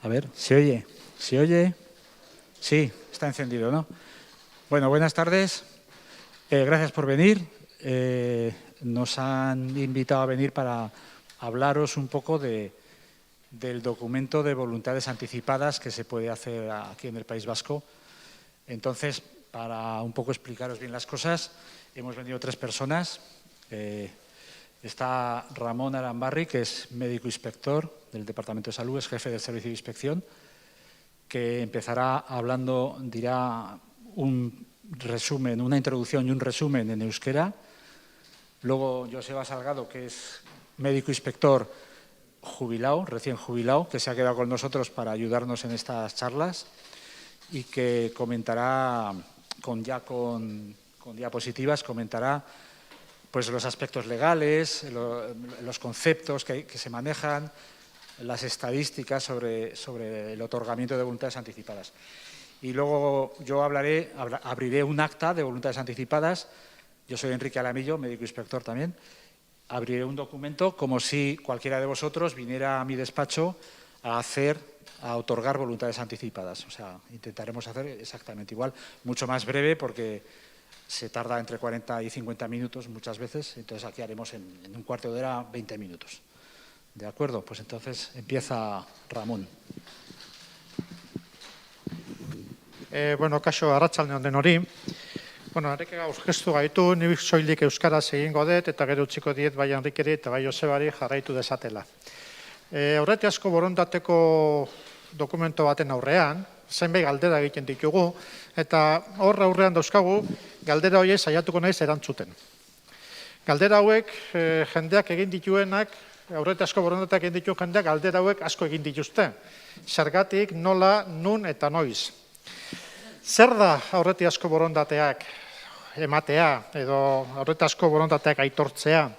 A ver, ¿se oye? ¿Se oye? Sí, está encendido, ¿no? Bueno, buenas tardes. Gracias por venir. Nos han invitado a venir para hablaros un poco del documento de voluntades anticipadas que se puede hacer aquí en el País Vasco. Entonces, para un poco explicaros bien las cosas, hemos venido 3 personas. Está Ramón Arambarri, que es médico inspector del Departamento de Salud, es jefe del Servicio de Inspección, que empezará hablando, dirá un resumen, una introducción y un resumen en euskera. Luego Joseba Salgado, que es médico inspector jubilado, recién jubilado, que se ha quedado con nosotros para ayudarnos en estas charlas y que comentará con diapositivas, comentará pues los aspectos legales, los conceptos que se manejan, las estadísticas sobre el otorgamiento de voluntades anticipadas. Y luego yo abriré un acta de voluntades anticipadas. Yo soy Enrique Alamillo, médico inspector también. Abriré un documento como si cualquiera de vosotros viniera a mi despacho a otorgar voluntades anticipadas. O sea, intentaremos hacer exactamente igual, mucho más breve porque se tarda entre 40 y 50 minutos muchas veces. Entonces aquí haremos en un cuarto de hora 20 minutos. ¿De acuerdo? Pues entonces empieza Ramón. Bueno, kaixo arratsalde on denori. Bueno, Enrique aurkeztu gaitu, ni soilik euskaraz egingo dut eta gero utziko diet bai Enrikeri eta bai Josebari jarraitu dezatela. Aurretiazko borondateko dokumento baten aurrean, zenbait galdera egiten ditugu eta hor aurrean dauzkagu galdera horiek saiatuko naiz erantzuten. Galdera hauek jendeak egin dituenak, aurretiazko borondateak egin ditu jendeak galdera hauek asko egin dituzte. Zergatik, nola, nun eta noiz. Zer da aurretiazko borondateak ematea edo aurretiazko borondateak aitortzea?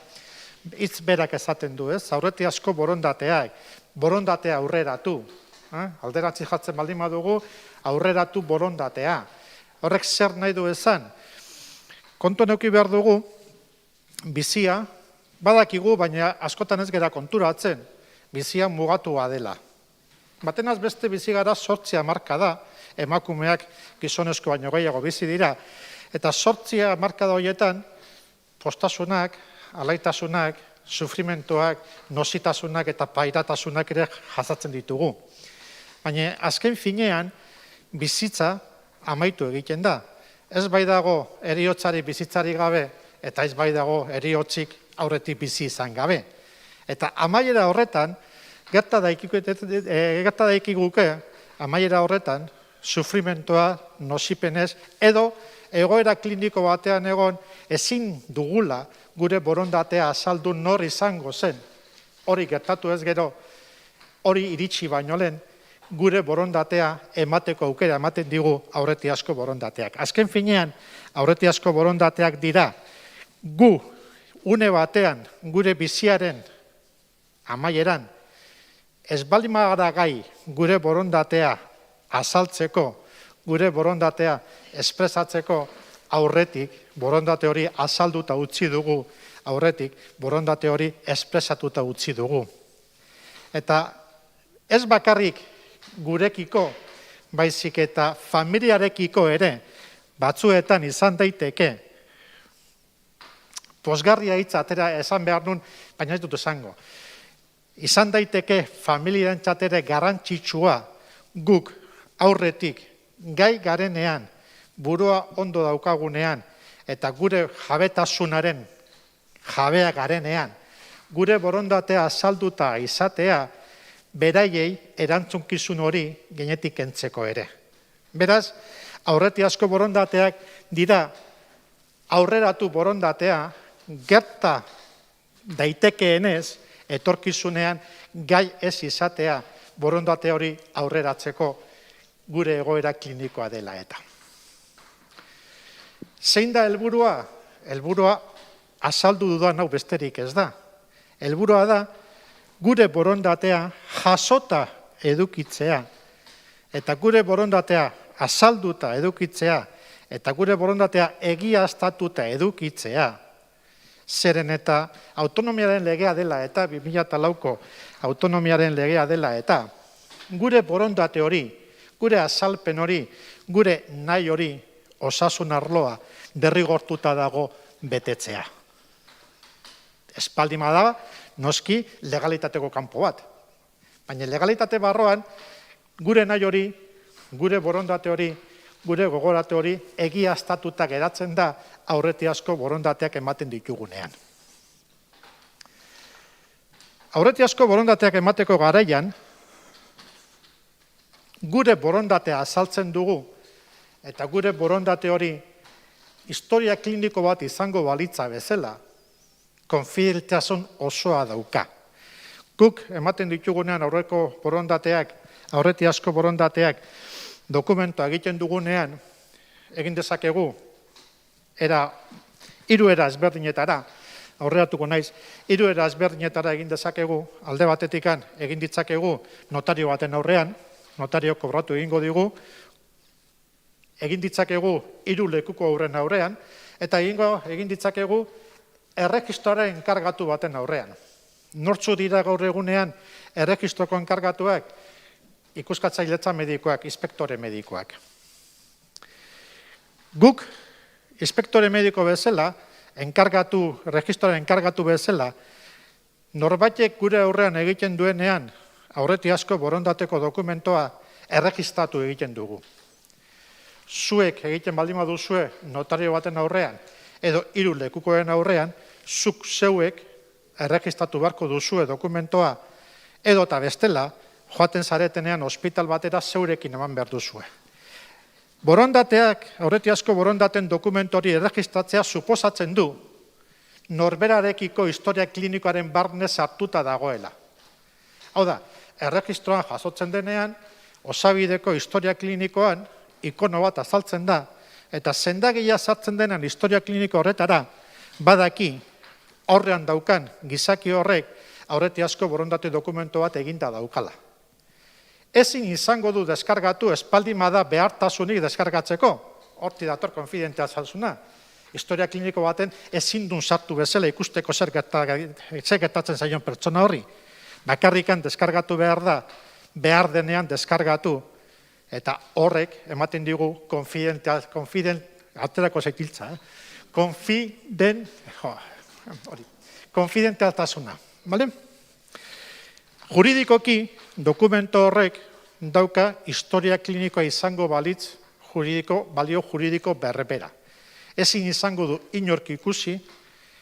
Hitz berak esaten du, ez? Aurretiazko borondatea aurreratu. Alderantzi jartzen baldin badugu, aurreratu borondatea. Horrek zer nahi du esan? Kontuan eduki behar dugu, bizia, badakigu, baina askotan ez gara konturatzen, bizia mugatua dela. Batenaz beste bizi gara 8 hamarkada, emakumeak gizonezko baino gehiago bizi dira, eta 8 hamarkada horietan, postasunak, alaitasunak, sufrimentoak, nositasunak eta pairatasunak ere jasatzen ditugu. Baina azken finean, bizitza amaitu egiten da. Ez bai dago heriotzari bizitzari gabe, eta ez bai dago heriotzik aurretik bizi izan gabe. Eta amaiera horretan, gerta daikiguke, amaiera horretan, sufrimentoa, nosipenez, edo egoera kliniko batean egon ezin dugula gure borondatea azaldu nor izango zen. Hori gertatu ez gero, hori iritsi baino lehen, gure borondatea emateko aukera ematen digu aurretiazko borondateak. Azken finean, aurretiazko borondateak dira, gu, une batean, gure biziaren amaieran, ez baldin bagara gai gure borondatea azaltzeko, gure borondatea espresatzeko aurretik, borondate hori azalduta utzi dugu aurretik, borondate hori espresatuta utzi dugu. Eta ez bakarrik gurekiko, baizik eta familiarekiko ere, batzuetan izan daiteke, pozgarria hitza atera esan behar nun, baina ez dut esango. Izan daiteke familiarentzat ere garrantzitsua guk aurretik gai garenean, burua ondo daukagunean, eta gure jabetasunaren jabea garenean, gure borondatea azalduta izatea, beraiei erantzunkizun hori genetik kentzeko ere. Beraz, aurretiazko borondateak dira aurreratu borondatea, gerta daitekeenez, etorkizunean gai ez izatea borondate hori aurreratzeko gure egoera klinikoa dela eta. Zein da helburua? Helburua azaldu dudan hau besterik ez da. Helburua da gure borondatea jasota edukitzea eta gure borondatea azalduta edukitzea eta gure borondatea egiaztatuta edukitzea. Zeren eta autonomiaren legea dela eta 2004ko autonomiaren legea dela eta gure borondate hori, gure azalpen hori, gure nahi hori, osasun arloa derrigortuta dago betetzea. Espaldima da, noski legalitateko kanpo bat. Baina legalitate barroan, gure nahi hori, gure borondate hori, gure gogorate hori egiaztatuta geratzen da aurretiazko borondateak ematen ditugunean. Aurretiazko borondateak emateko garaian, gure borondatea azaltzen dugu, eta gure borondate hori historia kliniko bat izango balitza bezala, konfideltasun osoa dauka. Guk ematen ditugunean aurreko borondateak, aurretiazko borondateak, dokumentoa egiten dugunean, egin dezakegu, hiru era ezberdinetara, aurreratuko naiz, hiru era ezberdinetara egin dezakegu, alde batetikan egin ditzakegu notario baten aurrean, notario kobratu egingo digu, egin ditzakegu hiru lekuko aurren aurrean, eta egin ditzakegu erregistroaren enkargatu baten aurrean. Nortzu dira gaur egunean erregistroko enkargatuak, ikuskatzailetza medikoak, inspektore medikoak. Guk, inspektore mediko bezala, registroaren enkargatu bezala, norbaitek gure aurrean egiten duenean, aurretiazko borondateko dokumentoa erregistratu egiten dugu. Zuek egiten baldin baduzue notario baten aurrean, edo hiru lekukoen aurrean, zuk zeuek erregistratu beharko duzue dokumentoa, edo eta bestela, joaten zaretenean ospital batera zeurekin eman behar duzue. Borondateak, aurretiazko borondaten dokumentori erregistratzea suposatzen du norberarekiko historia klinikoaren barne sartuta dagoela. Hau da, erregistroan jasotzen denean, osabideko historia klinikoan ikono bat azaltzen da, eta sendagia sartzen denean historia kliniko horretara, badaki horrean daukan gizaki horrek aurretiazko borondate dokumento bat eginda daukala. Ezin izango du deskargatu espaldimada behartasunik deskargatzeko, horti dator konfidentealtasuna. Historia kliniko baten ezin dun sartu bezala ikusteko zer gertatzen zaion pertsona horri. Bakarrikan deskargatu behar da, behar denean deskargatu, eta horrek ematen digu konfidentealtasuna. Juridikoki, dokumento horrek dauka historia klinikoa izango balitz balio juridiko berbera. Ezin izango du inork ikusi,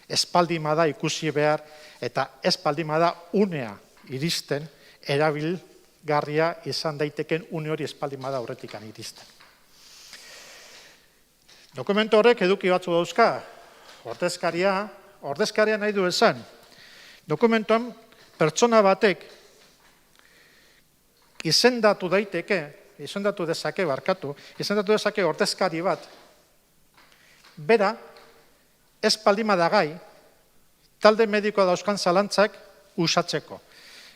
espaldimada ikusi behar, eta espaldimada unea iristen, erabilgarria izan daiteken une hori espaldimada aurretikan iristen. Dokumento horrek eduki batzu dauzka, ordezkaria nahi du esan. Dokumentoan pertsona batek izendatu dezake ordezkari bat, bera, ez baldimada gai, talde medikoa dauzkan zalantzak usatzeko.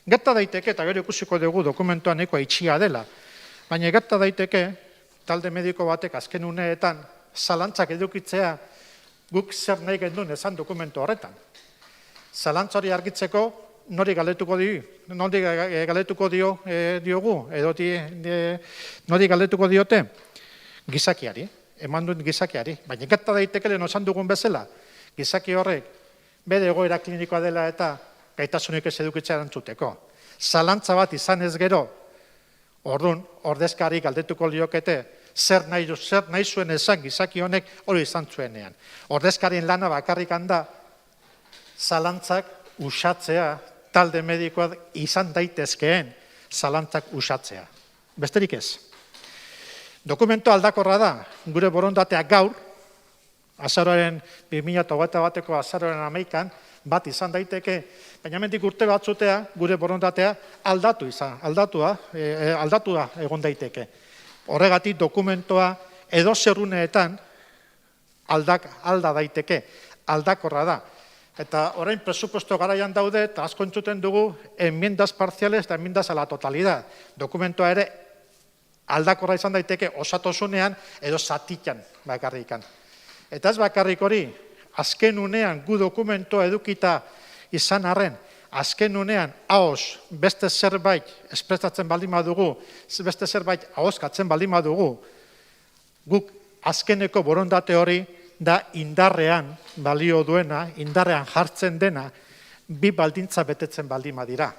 Gerta daiteke, eta gero ikusiko dugu dokumentoan nahikoa itxia dela, baina gerta daiteke, talde mediko batek azken uneetan zalantzak edukitzea guk zer nahi gendun esan dokumento horretan. Zalantza hori argitzeko, nori galdetuko diogu, edo nori galdetuko diote? Gizakiari, eman duen gizakiari. Baina gerta daiteke lehen osan dugun bezala, gizaki horrek bere egoera klinikoa dela eta gaitasunik ez edukitzea erantzuteko. Zalantza bat izan ez gero, orduan, ordezkari galdetuko liokete, zer nahi zuen esan gizaki honek hori izan zuenean. Ordezkarien lana bakarrik handa, zalantzak usatzea, talde medikoa izan daitezkeen zalantzak usatzea. Besterik ez. Dokumento aldakorra da, gure borondatea gaur, azaroaren 2021ko azaroaren 11an, bat izan daiteke, baina hemendik urte batzutea gure borondatea aldatua egon daiteke. Horregatik dokumentoa edo zerruneetan alda daiteke, aldakorra da. Eta orain presupuesto garaian daude, eta asko entzuten dugu enmiendas parciales eta enmiendas a la totalidad. Dokumentoa ere aldakorra izan daiteke osatosunean edo zatikan bakarrikan. Eta ez bakarrik hori, azken unean gu dokumentoa edukita izan arren, azken unean ahoz beste zerbait espresatzen baldin badugu, beste zerbait ahozkatzen baldin badugu, guk azkeneko borondate hori da indarrean balio duena, indarrean jartzen dena, bi baldintza betetzen baldin badira.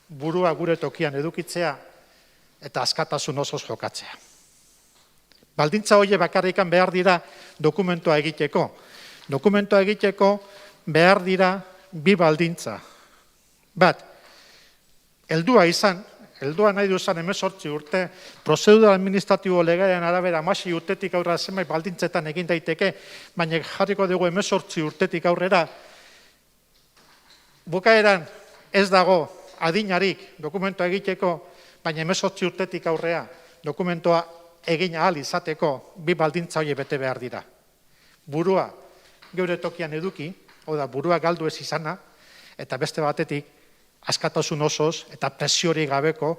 Burua gure tokian edukitzea eta askatasun osoz jokatzea. Baldintza horiek bakarrikan behar dira dokumentua egiteko. Dokumentua egiteko behar dira bi baldintza. Bat, heldua nahi duzan 18 urte, prozedura administratibo legearen arabera 16 urtetik aurrera zenbait baldintzetan egin daiteke, baina jarriko dugu 18 urtetik aurrera, bukaeran ez dago adinarik dokumentua egiteko, baina 18 urtetik aurrea dokumentua egin ahal izateko bi baldintza horiek bete behar dira. Burua geure tokian eduki, hau da, burua galdu ez izana, eta beste batetik askatasun osoz eta presiori gabeko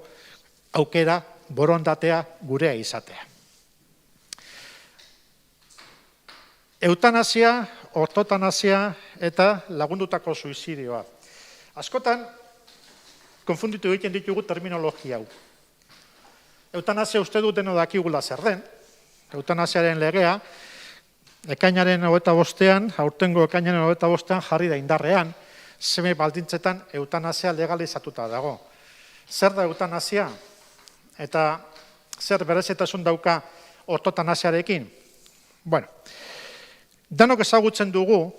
aukera borondatea gurea izatea. Eutanasia, ortotanasia eta lagundutako suizidioa. Askotan, konfunditu egiten ditugu terminologia hau. Eutanasia uste dut deno dakigula zer den. Eutanasiaren legea, ekainaren 25-ean, aurtengo ekainaren 25-ean jarri da indarrean, zenbait baldintzetan eutanasia legalizatuta dago. Zer da eutanasia? Eta zer berezitasun dauka ortotanasiarekin? Bueno, danok ezagutzen dugu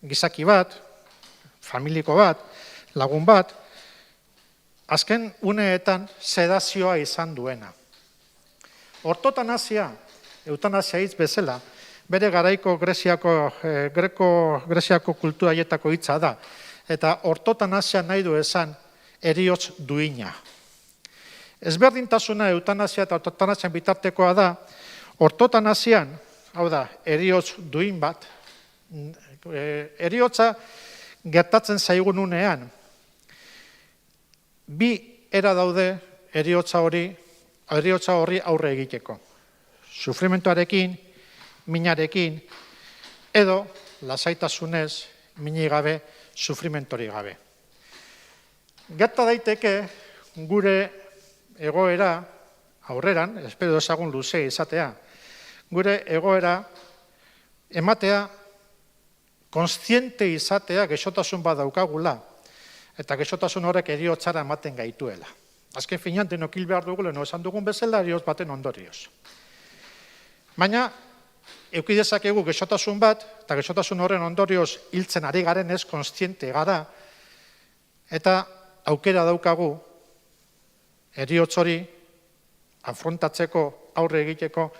gizaki bat, familiko bat, lagun bat, azken uneetan sedazioa izan duena. Ortotanasia, eutanasia hitz bezala, bere garaiko Greziako kultura haietako hitza da, eta ortotanasia nahi du esan heriotz duina. Ezberdintasuna eutanasia eta ortotanasian bitartekoa da, ortotanasian, hau da, heriotz duin bat, heriotza gertatzen zaigun unean, bi era daude heriotza horri aurre egiteko. Sufrimentoarekin, minarekin, edo lasaitasunez, minik gabe, sufrimentori gabe. Gerta daiteke gure egoera aurreran, espero dezagun luze izatea, gure egoera ematea kontziente izatea gaixotasun bat daukagula, eta gaixotasun horrek heriotzara ematen gaituela. Azken finean denok hil behar dugu, lehen esan dugun bezala heriotz baten ondorioz. Baina, eduki dezakegu gaixotasun bat, eta gaixotasun horren ondorioz hiltzen ari garen ez kontziente gara, eta aukera daukagu heriotz hori afrontatzeko, aurre egiteko,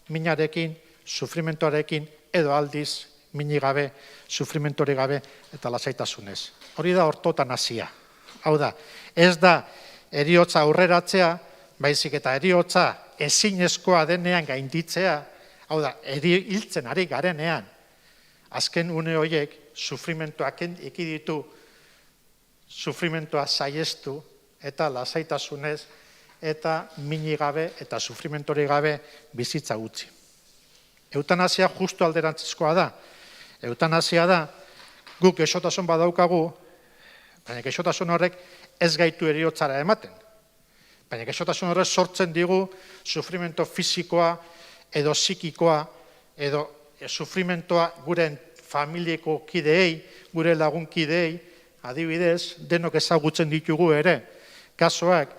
minarekin, sufrimentoarekin, edo aldiz, minik gabe, sufrimentori gabe, eta lasaitasunez. Hori da ortotanasia. Hau da, ez da heriotza aurreratzea, baizik eta heriotza ezinezkoa denean gainditzea, hau da, hiltzen ari garenean, azken une horiek sufrimentoak ekiditu, sufrimentoa saiestu, eta lasaitasunez, eta minik gabe, eta sufrimentori gabe bizitza utzi. Eutanasia justu alderantzizkoa da. Eutanasia da, guk gaixotasun badaukagu, baina gaixotasun horrek ez gaitu heriotzara ematen. Baina gaixotasun horrek sortzen digu sufrimento fisikoa, edo psikikoa, edo sufrimentoa gure familieko kideei, gure lagunkideei, adibidez, denok ezagutzen ditugu ere, kasuak,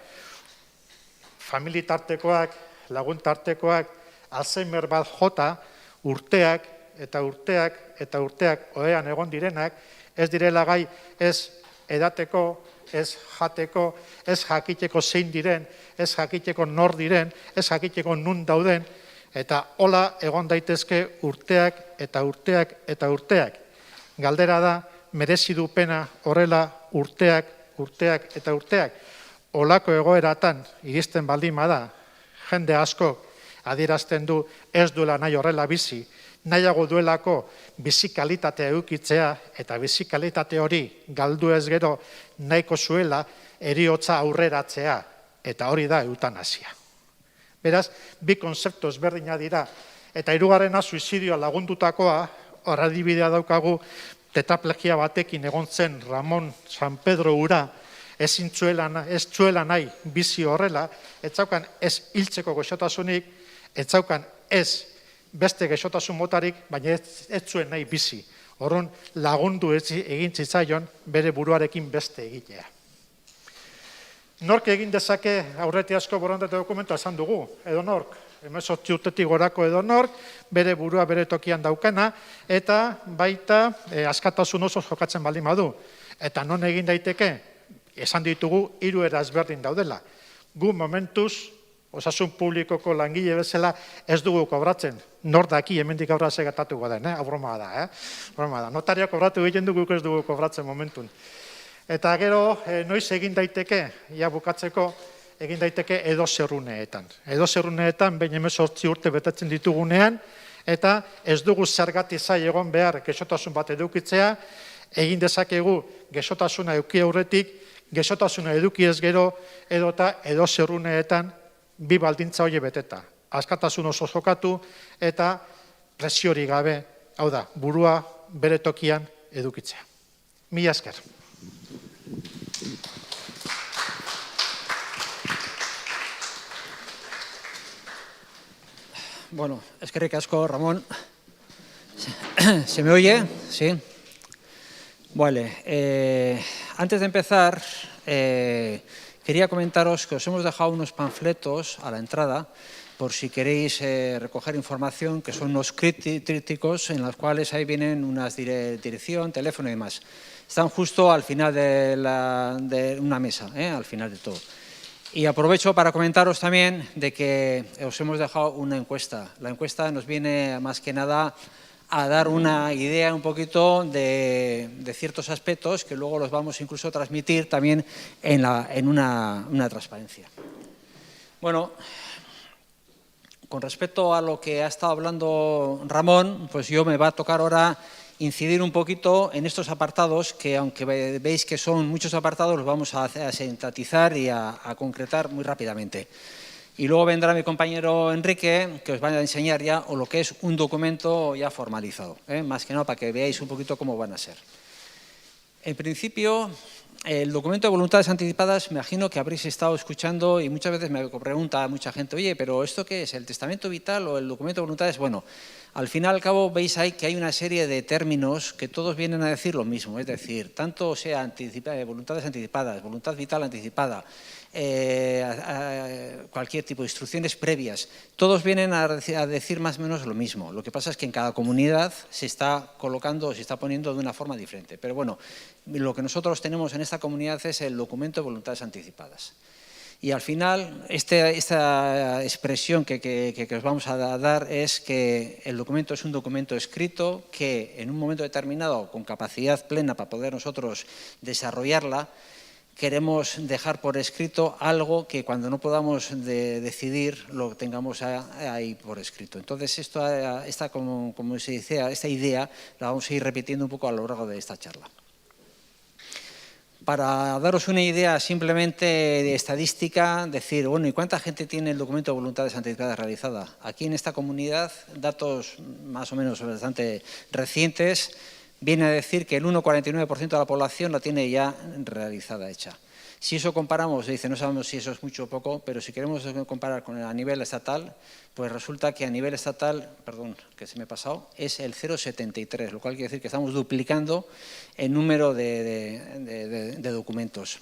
familitartekoak, laguntartekoak, Alzheimer bat jota, urteak eta urteak ohean egon direnak, ez direla gai ez edateko, ez jateko, ez jakiteko zein diren, ez jakiteko nor diren, ez jakiteko nun dauden, eta hola egon daitezke urteak eta urteak. Galdera da, merezi du pena horrela urteak eta urteak. Holako egoeratan iristen baldin bada, jende asko adierazten du ez duela nahi horrela bizi, nahiago duelako bizi kalitatea edukitzea eta bizi kalitate hori galdu ez gero nahiko zuela heriotza aurreratzea, eta hori da eutanasia. Beraz, bi konzeptu ezberdina dira, eta hirugarrena suizidioa lagundutakoa, hor adibidea daukagu tetraplegia batekin egon zen Ramon San Pedro ura, ez zuela nahi bizi horrela, ez zaukan ez hiltzeko goxotasunik, ez zaukan ez beste gaixotasun motarik, baina ez zuen nahi bizi. Horren lagundu egin zitzaion bere buruarekin beste egitea. Nork egin dezake aurretiazko borondate dokumentua esan dugu, edo nork, 18 urtetik gorako edo nork, bere burua bere tokian daukana, eta baita askatasun oso jokatzen baldin badu. Eta non egin daiteke, esan ditugu 3 era ezberdin daudela. Gu momentuz, osasun publikoko langile bezala ez dugu kobratzen. Nor daki hemendik aurra segatatuko den, broma da. Broma da. Notaria kobratu egiten dugu ez dugu kobratzen momentun. Eta gero, noiz egin daiteke, ja bukatzeko, egin daiteke edozerruneetan. Edozerruneetan, behin 18 urte betetzen ditugunean, eta ez dugu zergatik zai egon behar gaixotasun bat edukitzea, egin dezakegu gaixotasuna eduki aurretik, gaixotasuna eduki ez gero, edota edozerruneetan bi baldintza hori beteta. Askatasun oso jokatu eta presiori gabe, hau da, burua bere tokian edukitzea. Mila esker. Bueno, eskerrik asko, Ramón. ¿Se me oye? Sí. Vale. Antes de empezar, quería comentaros que os hemos dejado unos panfletos a la entrada por si queréis recoger información, que son unos críticos en los cuales ahí vienen unas dirección, teléfono y demás. Están justo al final de una mesa, al final de todo. Y aprovecho para comentaros también de que os hemos dejado una encuesta. La encuesta nos viene más que nada a dar una idea un poquito de ciertos aspectos que luego los vamos incluso a transmitir también en una transparencia. Bueno, con respecto a lo que ha estado hablando Ramón, pues yo me va a tocar ahora incidir un poquito en estos apartados que, aunque veis que son muchos apartados, los vamos a sintetizar y a concretar muy rápidamente. Y luego vendrá mi compañero Enrique, que os va a enseñar ya lo que es un documento ya formalizado, más que nada para que veáis un poquito cómo van a ser. En principio, el documento de voluntades anticipadas, me imagino que habréis estado escuchando y muchas veces me pregunta mucha gente, oye, pero ¿esto qué es? ¿El testamento vital o el documento de voluntades? Bueno, al fin y al cabo veis ahí que hay una serie de términos que todos vienen a decir lo mismo, es decir, tanto sea voluntades anticipadas, voluntad vital anticipada, cualquier tipo de instrucciones previas, todos vienen a decir más o menos lo mismo. Lo que pasa es que en cada comunidad se está colocando, se está poniendo de una forma diferente. Pero bueno, lo que nosotros tenemos en esta comunidad es el documento de voluntades anticipadas. Y al final, esta expresión que os vamos a dar es que el documento es un documento escrito que en un momento determinado, con capacidad plena para poder nosotros desarrollarla, queremos dejar por escrito algo que cuando no podamos decidir lo tengamos ahí por escrito. Entonces, esta como se dice, esta idea la vamos a ir repitiendo un poco a lo largo de esta charla. Para daros una idea simplemente de estadística, decir, bueno, ¿y cuánta gente tiene el documento de voluntades anticipadas realizada? Aquí en esta comunidad, datos más o menos bastante recientes, viene a decir que el 1,49% de la población la tiene ya realizada, hecha. Si eso comparamos, dice, no sabemos si eso es mucho o poco, pero si queremos comparar con a nivel estatal, pues resulta que a nivel estatal, perdón, que se me ha pasado, es el 0,73, lo cual quiere decir que estamos duplicando el número de documentos.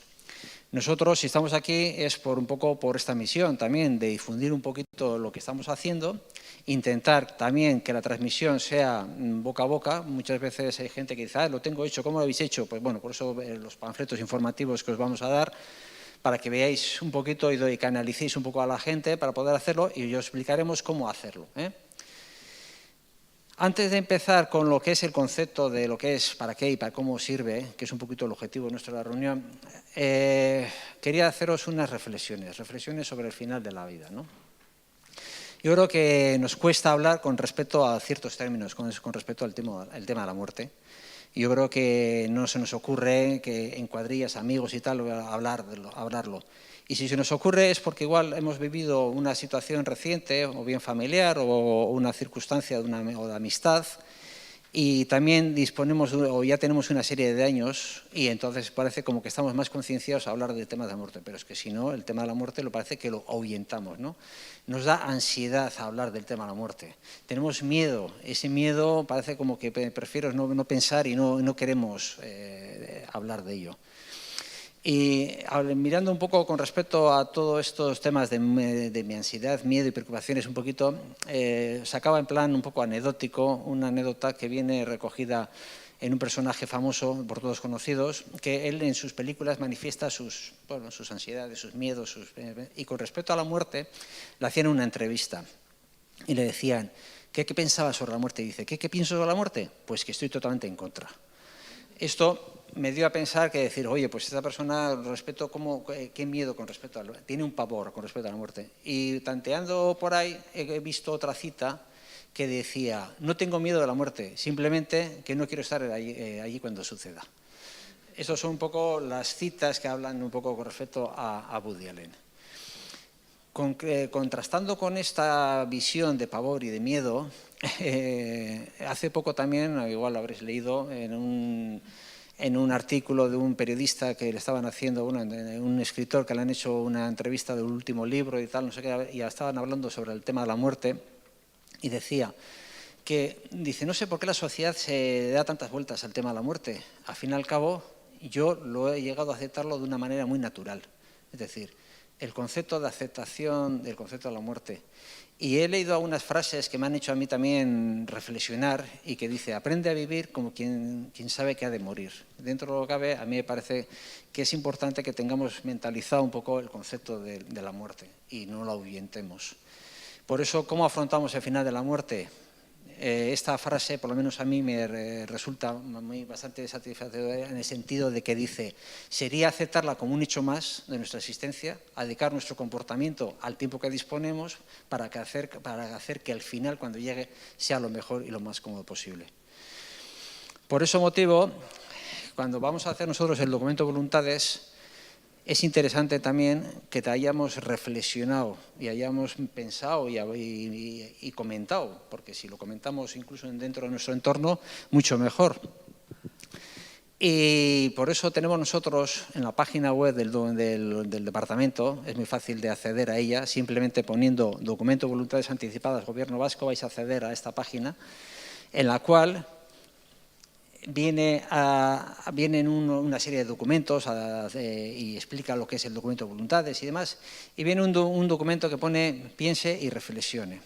Nosotros, si estamos aquí, es un poco por esta misión también, de difundir un poquito lo que estamos haciendo, intentar también que la transmisión sea boca a boca. Muchas veces hay gente que dice, lo tengo hecho, ¿cómo lo habéis hecho? Pues bueno, por eso los panfletos informativos que os vamos a dar, para que veáis un poquito y canalicéis un poco a la gente para poder hacerlo y os explicaremos cómo hacerlo. Antes de empezar con lo que es el concepto de lo que es, para qué y para cómo sirve, que es un poquito el objetivo nuestro de la reunión, quería haceros unas reflexiones sobre el final de la vida, ¿no? Yo creo que nos cuesta hablar con respecto a ciertos términos, con respecto al tema de la muerte. Yo creo que no se nos ocurre que en cuadrillas, amigos y tal, hablarlo. Y si se nos ocurre es porque igual hemos vivido una situación reciente, o bien familiar, o una circunstancia o de amistad, Y también disponemos, o ya tenemos una serie de años, y entonces parece como que estamos más concienciados a hablar del tema de la muerte, pero es que si no, el tema de la muerte lo parece que lo ahuyentamos, ¿no? Nos da ansiedad hablar del tema de la muerte. Tenemos miedo, ese miedo parece como que prefiero no pensar y no queremos hablar de ello. Y mirando un poco con respecto a todos estos temas de mi ansiedad, miedo y preocupaciones un poquito, sacaba en plan un poco anecdótico una anécdota que viene recogida en un personaje famoso, por todos conocidos, que él en sus películas manifiesta sus ansiedades, sus miedos, y con respecto a la muerte le hacían una entrevista y le decían, ¿qué pensaba sobre la muerte? Y dice, ¿qué pienso sobre la muerte? Pues que estoy totalmente en contra. Esto me dio a pensar que decir, oye, pues esta persona, qué miedo con respecto a tiene un pavor con respecto a la muerte. Y tanteando por ahí he visto otra cita que decía, no tengo miedo de la muerte, simplemente que no quiero estar allí cuando suceda. Estas son un poco las citas que hablan un poco con respecto a Woody Allen. Contrastando con esta visión de pavor y de miedo, hace poco también, igual lo habréis leído, en un artículo de un periodista que le estaban haciendo, un escritor que le han hecho una entrevista del último libro y tal, no sé qué, y estaban hablando sobre el tema de la muerte, y decía que, no sé por qué la sociedad se da tantas vueltas al tema de la muerte. Al fin y al cabo, yo lo he llegado a aceptarlo de una manera muy natural. Es decir, el concepto de aceptación del concepto de la muerte. Y he leído algunas frases que me han hecho a mí también reflexionar y que dice, aprende a vivir como quien sabe que ha de morir. Dentro de lo que cabe, a mí me parece que es importante que tengamos mentalizado un poco el concepto de la muerte y no lo ahuyentemos. Por eso, ¿cómo afrontamos el final de la muerte? Esta frase, por lo menos a mí, me resulta bastante satisfactoria en el sentido de que dice, sería aceptarla como un hecho más de nuestra existencia, dedicar nuestro comportamiento al tiempo que disponemos para hacer que al final, cuando llegue, sea lo mejor y lo más cómodo posible. Por ese motivo, cuando vamos a hacer nosotros el documento de voluntades, es interesante también que hayamos reflexionado y hayamos pensado y comentado, porque si lo comentamos incluso dentro de nuestro entorno, mucho mejor. Y por eso tenemos nosotros en la página web del departamento, es muy fácil de acceder a ella, simplemente poniendo documento de voluntades anticipadas Gobierno Vasco vais a acceder a esta página, en la cual vienen una serie de documentos y explica lo que es el documento de voluntades y demás, y viene un documento que pone piense y reflexione.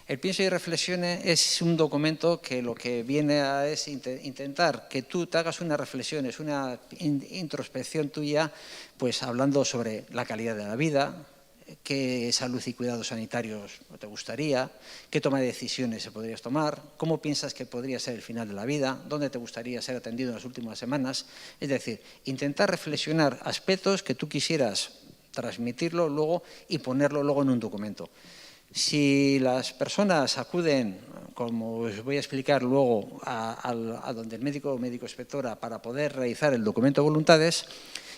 El piense y reflexione es un documento que lo que viene es intentar que tú te hagas una reflexión, es una introspección tuya, pues hablando sobre la calidad de la vida, qué salud y cuidados sanitarios te gustaría, qué toma de decisiones se podrías tomar, cómo piensas que podría ser el final de la vida, dónde te gustaría ser atendido en las últimas semanas. Es decir, intentar reflexionar aspectos que tú quisieras transmitirlo luego y ponerlo luego en un documento. Si las personas acuden, como os voy a explicar luego, a donde el médico o médico inspectora para poder realizar el documento de voluntades,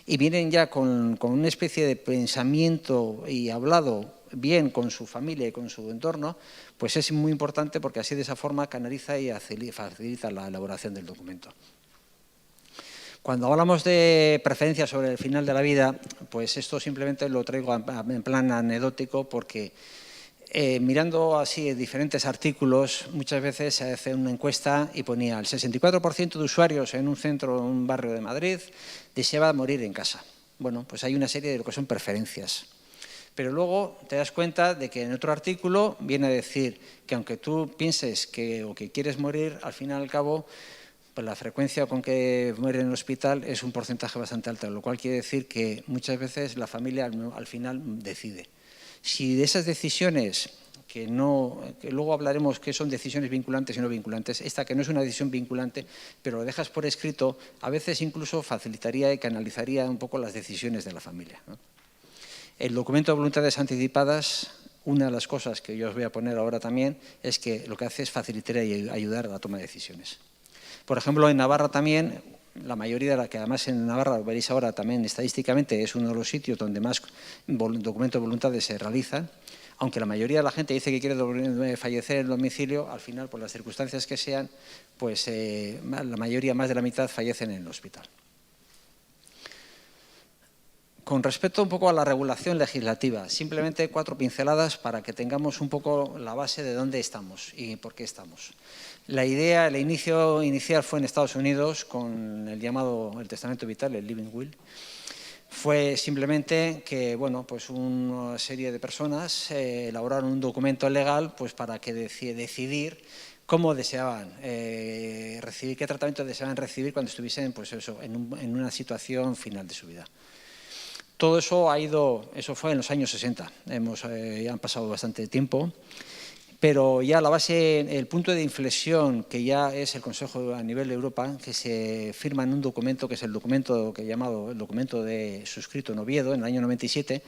y vienen ya con una especie de pensamiento y hablado bien con su familia y con su entorno, pues es muy importante porque así de esa forma canaliza y facilita la elaboración del documento. Cuando hablamos de preferencias sobre el final de la vida, pues esto simplemente lo traigo en plan anecdótico porque mirando así diferentes artículos, muchas veces se hace una encuesta y ponía el 64% de usuarios en un centro, en un barrio de Madrid, deseaba morir en casa. Bueno, pues hay una serie de lo que son preferencias. Pero luego te das cuenta de que en otro artículo viene a decir que aunque tú pienses que quieres morir, al fin y al cabo, pues la frecuencia con que muere en el hospital es un porcentaje bastante alto, lo cual quiere decir que muchas veces la familia al final decide. Si de esas decisiones, que luego hablaremos que son decisiones vinculantes y no vinculantes, esta que no es una decisión vinculante, pero lo dejas por escrito, a veces incluso facilitaría y canalizaría un poco las decisiones de la familia, ¿no? El documento de voluntades anticipadas, una de las cosas que yo os voy a poner ahora también, es que lo que hace es facilitar y ayudar a la toma de decisiones. Por ejemplo, en Navarra también, la mayoría de la que además en Navarra, lo veréis ahora también estadísticamente, es uno de los sitios donde más documentos de voluntades se realizan. aunque la mayoría de la gente dice que quiere fallecer en el domicilio, al final, por las circunstancias que sean, pues la mayoría, más de la mitad, fallecen en el hospital. Con respecto un poco a la regulación legislativa, simplemente 4 pinceladas para que tengamos un poco la base de dónde estamos y por qué estamos. La idea, el inicio inicial fue en Estados Unidos con el llamado el testamento vital, el living will. Fue simplemente que, bueno, pues una serie de personas elaboraron un documento legal pues para que decidir cómo deseaban recibir, qué tratamiento deseaban recibir cuando estuviesen, pues eso, en una situación final de su vida. Todo eso eso fue en los años 60, ya han pasado bastante tiempo, pero ya la base, el punto de inflexión que ya es el Consejo a nivel de Europa, que se firma en un documento que es el documento que he llamado el documento de suscrito en Oviedo en el año 97,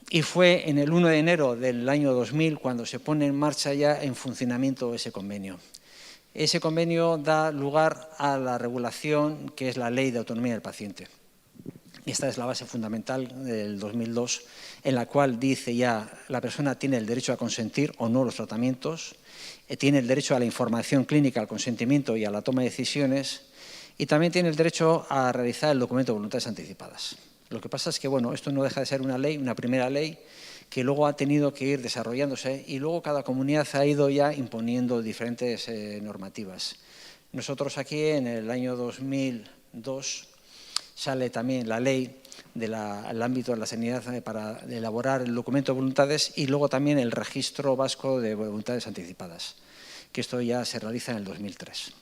y fue en el 1 de enero del año 2000 cuando se pone en marcha ya en funcionamiento ese convenio. Ese convenio da lugar a la regulación que es la Ley de Autonomía del Paciente. Esta es la base fundamental del 2002, en la cual dice ya la persona tiene el derecho a consentir o no los tratamientos, tiene el derecho a la información clínica, al consentimiento y a la toma de decisiones, y también tiene el derecho a realizar el documento de voluntades anticipadas. Lo que pasa es que, bueno, esto no deja de ser una ley, una primera ley, que luego ha tenido que ir desarrollándose y luego cada comunidad ha ido ya imponiendo diferentes normativas. Nosotros aquí en el año 2002 sale también la ley del ámbito de la sanidad para elaborar el documento de voluntades y luego también el registro vasco de voluntades anticipadas, que esto ya se realiza en el 2003.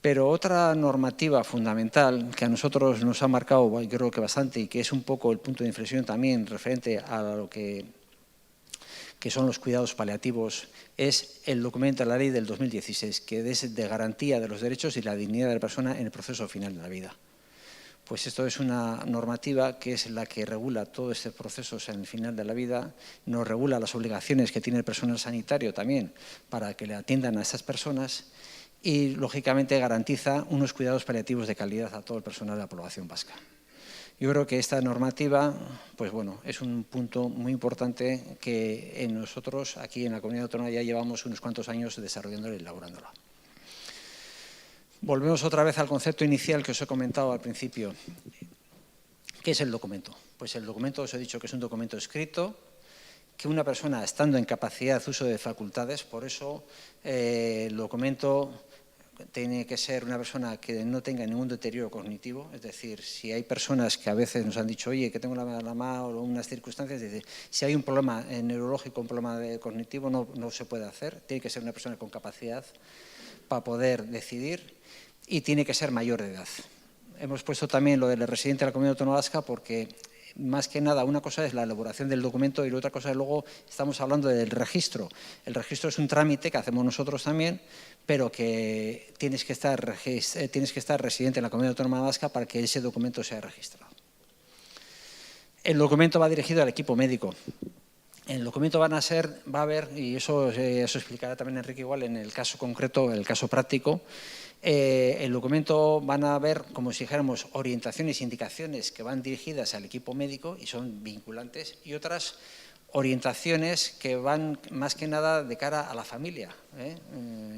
Pero otra normativa fundamental que a nosotros nos ha marcado, yo creo que bastante, y que es un poco el punto de inflexión también referente a lo que son los cuidados paliativos, es el documento de la ley del 2016, que es de garantía de los derechos y la dignidad de la persona en el proceso final de la vida. Pues esto es una normativa que es la que regula todo este proceso en el final de la vida, nos regula las obligaciones que tiene el personal sanitario también para que le atiendan a estas personas y, lógicamente, garantiza unos cuidados paliativos de calidad a todo el personal de la población vasca. Yo creo que esta normativa, pues bueno, es un punto muy importante que nosotros aquí en la Comunidad Autónoma ya llevamos unos cuantos años desarrollándola y elaborándola. Volvemos otra vez al concepto inicial que os he comentado al principio. ¿Qué es el documento? Pues el documento, os he dicho que es un documento escrito, que una persona estando en capacidad, uso de facultades, por eso el documento tiene que ser una persona que no tenga ningún deterioro cognitivo, es decir, si hay personas que a veces nos han dicho, oye, que tengo la mano o unas circunstancias, es decir, si hay un problema neurológico, un problema cognitivo, no se puede hacer, tiene que ser una persona con capacidad para poder decidir y tiene que ser mayor de edad. Hemos puesto también lo del residente de la Comunidad Autónoma Vasca porque, más que nada, una cosa es la elaboración del documento y la otra cosa es luego estamos hablando del registro. El registro es un trámite que hacemos nosotros también, pero que tienes que estar residente en la Comunidad Autónoma Vasca para que ese documento sea registrado. El documento va dirigido al equipo médico. En el documento va a haber, y eso explicará también Enrique igual en el caso concreto, el caso práctico, el documento van a haber, como si dijéramos, orientaciones e indicaciones que van dirigidas al equipo médico y son vinculantes, y otras orientaciones que van más que nada de cara a la familia,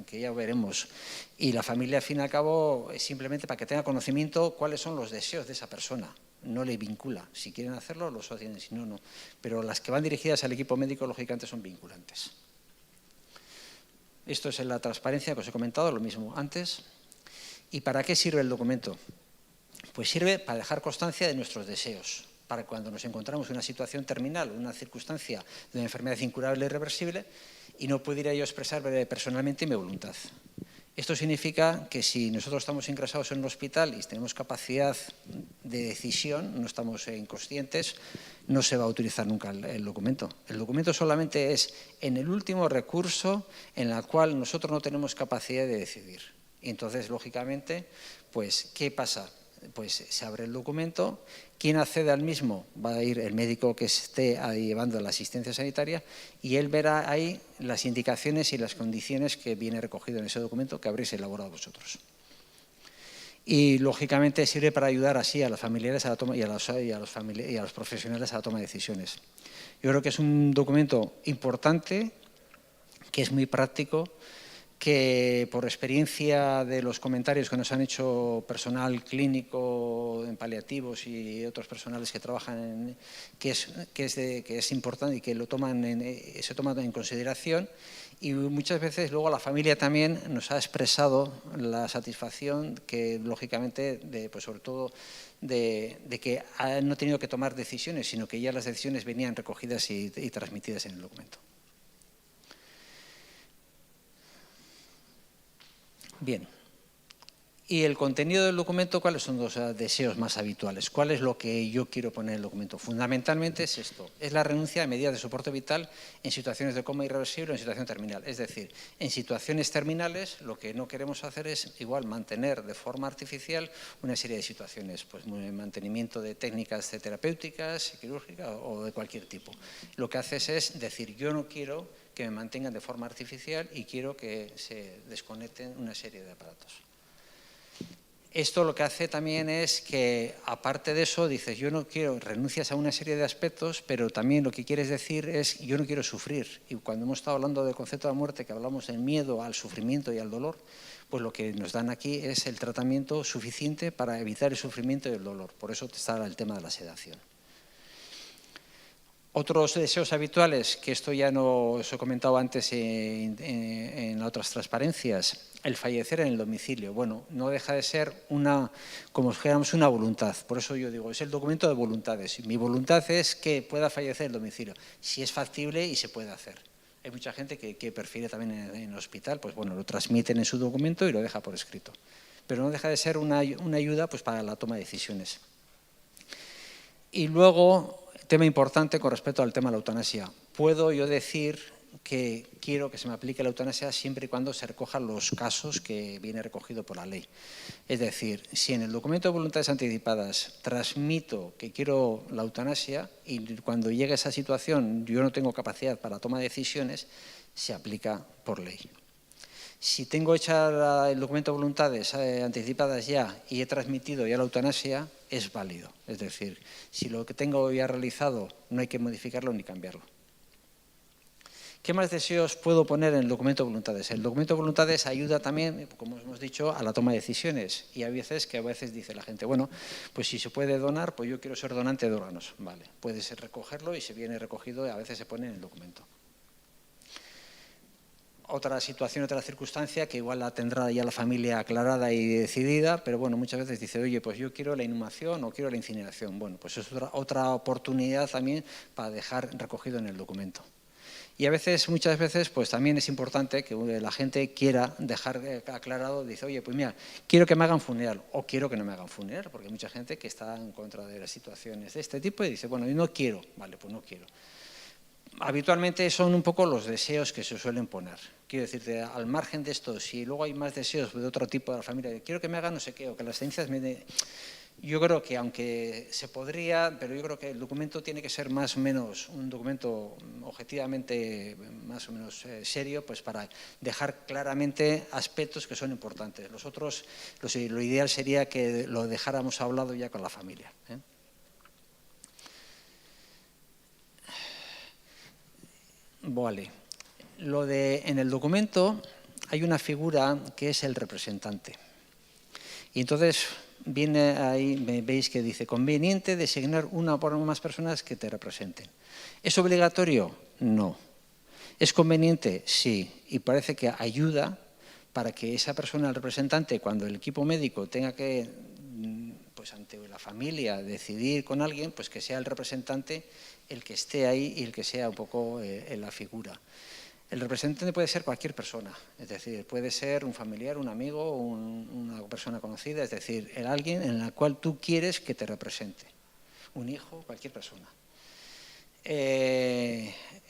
que ya veremos. Y la familia, al fin y al cabo, es simplemente para que tenga conocimiento cuáles son los deseos de esa persona. No le vincula. Si quieren hacerlo, lo asocian, si no, no. Pero las que van dirigidas al equipo médico, lógicamente, son vinculantes. Esto es en la transparencia que os he comentado, lo mismo antes. ¿Y para qué sirve el documento? Pues sirve para dejar constancia de nuestros deseos, para cuando nos encontramos en una situación terminal, una circunstancia de una enfermedad incurable e irreversible, y no pudiera yo expresar personalmente mi voluntad. Esto significa que si nosotros estamos ingresados en un hospital y tenemos capacidad de decisión, no estamos inconscientes, no se va a utilizar nunca el documento. El documento solamente es en el último recurso en el cual nosotros no tenemos capacidad de decidir. Y entonces, lógicamente, pues, ¿qué pasa? Pues se abre el documento, quien accede al mismo va a ir el médico que esté llevando la asistencia sanitaria y él verá ahí las indicaciones y las condiciones que viene recogido en ese documento que habréis elaborado vosotros. y lógicamente sirve para ayudar así a los familiares a la toma, y a los profesionales a la toma de decisiones. Yo creo que es un documento importante, que es muy práctico, que por experiencia de los comentarios que nos han hecho personal clínico en paliativos y otros personales que trabajan que es importante y que se toman en consideración, y muchas veces luego la familia también nos ha expresado la satisfacción que lógicamente pues sobre todo de que no ha tenido que tomar decisiones, sino que ya las decisiones venían recogidas y transmitidas en el documento. Bien, y el contenido del documento, ¿cuáles son los deseos más habituales? ¿Cuál es lo que yo quiero poner en el documento? Fundamentalmente es esto, es la renuncia a medidas de soporte vital en situaciones de coma irreversible o en situación terminal. Es decir, en situaciones terminales lo que no queremos hacer es igual mantener de forma artificial una serie de situaciones, pues mantenimiento de técnicas terapéuticas, quirúrgicas o de cualquier tipo. Lo que haces es decir, yo no quiero que me mantengan de forma artificial y quiero que se desconecten una serie de aparatos. Esto lo que hace también es que, aparte de eso, dices, yo no quiero, renuncias a una serie de aspectos, pero también lo que quieres decir es, yo no quiero sufrir. Y cuando hemos estado hablando del concepto de la muerte, que hablamos del miedo al sufrimiento y al dolor, pues lo que nos dan aquí es el tratamiento suficiente para evitar el sufrimiento y el dolor. Por eso está el tema de la sedación. Otros deseos habituales, que esto ya no os he comentado antes en otras transparencias, el fallecer en el domicilio. Bueno, no deja de ser como si dijéramos una voluntad. Por eso yo digo, es el documento de voluntades. Mi voluntad es que pueda fallecer en el domicilio, si es factible y se puede hacer. Hay mucha gente que prefiere también en el hospital, pues bueno, lo transmiten en su documento y lo deja por escrito. Pero no deja de ser una ayuda pues, para la toma de decisiones. Y luego, tema importante con respecto al tema de la eutanasia. Puedo yo decir que quiero que se me aplique la eutanasia siempre y cuando se recojan los casos que viene recogido por la ley. Es decir, si en el documento de voluntades anticipadas transmito que quiero la eutanasia y cuando llegue esa situación yo no tengo capacidad para toma de decisiones, se aplica por ley. Si tengo hecha el documento de voluntades anticipadas ya y he transmitido ya la eutanasia, es válido. Es decir, si lo que tengo ya realizado no hay que modificarlo ni cambiarlo. ¿Qué más deseos puedo poner en el documento de voluntades? El documento de voluntades ayuda también, como hemos dicho, a la toma de decisiones. Y hay veces que dice la gente, bueno, pues si se puede donar, pues yo quiero ser donante de órganos. Vale, puedes recogerlo y se viene recogido y a veces se pone en el documento. Otra situación, otra circunstancia que igual la tendrá ya la familia aclarada y decidida, pero bueno, muchas veces dice, oye, pues yo quiero la inhumación o quiero la incineración. Bueno, pues es otra oportunidad también para dejar recogido en el documento. Y muchas veces, pues también es importante que la gente quiera dejar aclarado, dice, oye, pues mira, quiero que me hagan funeral o quiero que no me hagan funeral, porque hay mucha gente que está en contra de las situaciones de este tipo y dice, bueno, yo no quiero, vale, pues no quiero. Habitualmente son un poco los deseos que se suelen poner. Quiero decirte, al margen de esto, si luego hay más deseos de otro tipo de la familia, de quiero que me hagan no sé qué, o que las ciencias yo creo que aunque se podría, pero yo creo que el documento tiene que ser más o menos un documento objetivamente más o menos serio, pues para dejar claramente aspectos que son importantes. Los otros, lo ideal sería que lo dejáramos hablado ya con la familia. Vale. En el documento hay una figura que es el representante. Y entonces viene ahí, veis que dice, conveniente designar una o más personas que te representen. ¿Es obligatorio? No. ¿Es conveniente? Sí. Y parece que ayuda para que esa persona, el representante, cuando el equipo médico tenga que, pues ante la familia, decidir con alguien, pues que sea el representante el que esté ahí y el que sea un poco en la figura. El representante puede ser cualquier persona, es decir, puede ser un familiar, un amigo, una persona conocida, es decir, alguien en la cual tú quieres que te represente, un hijo, cualquier persona.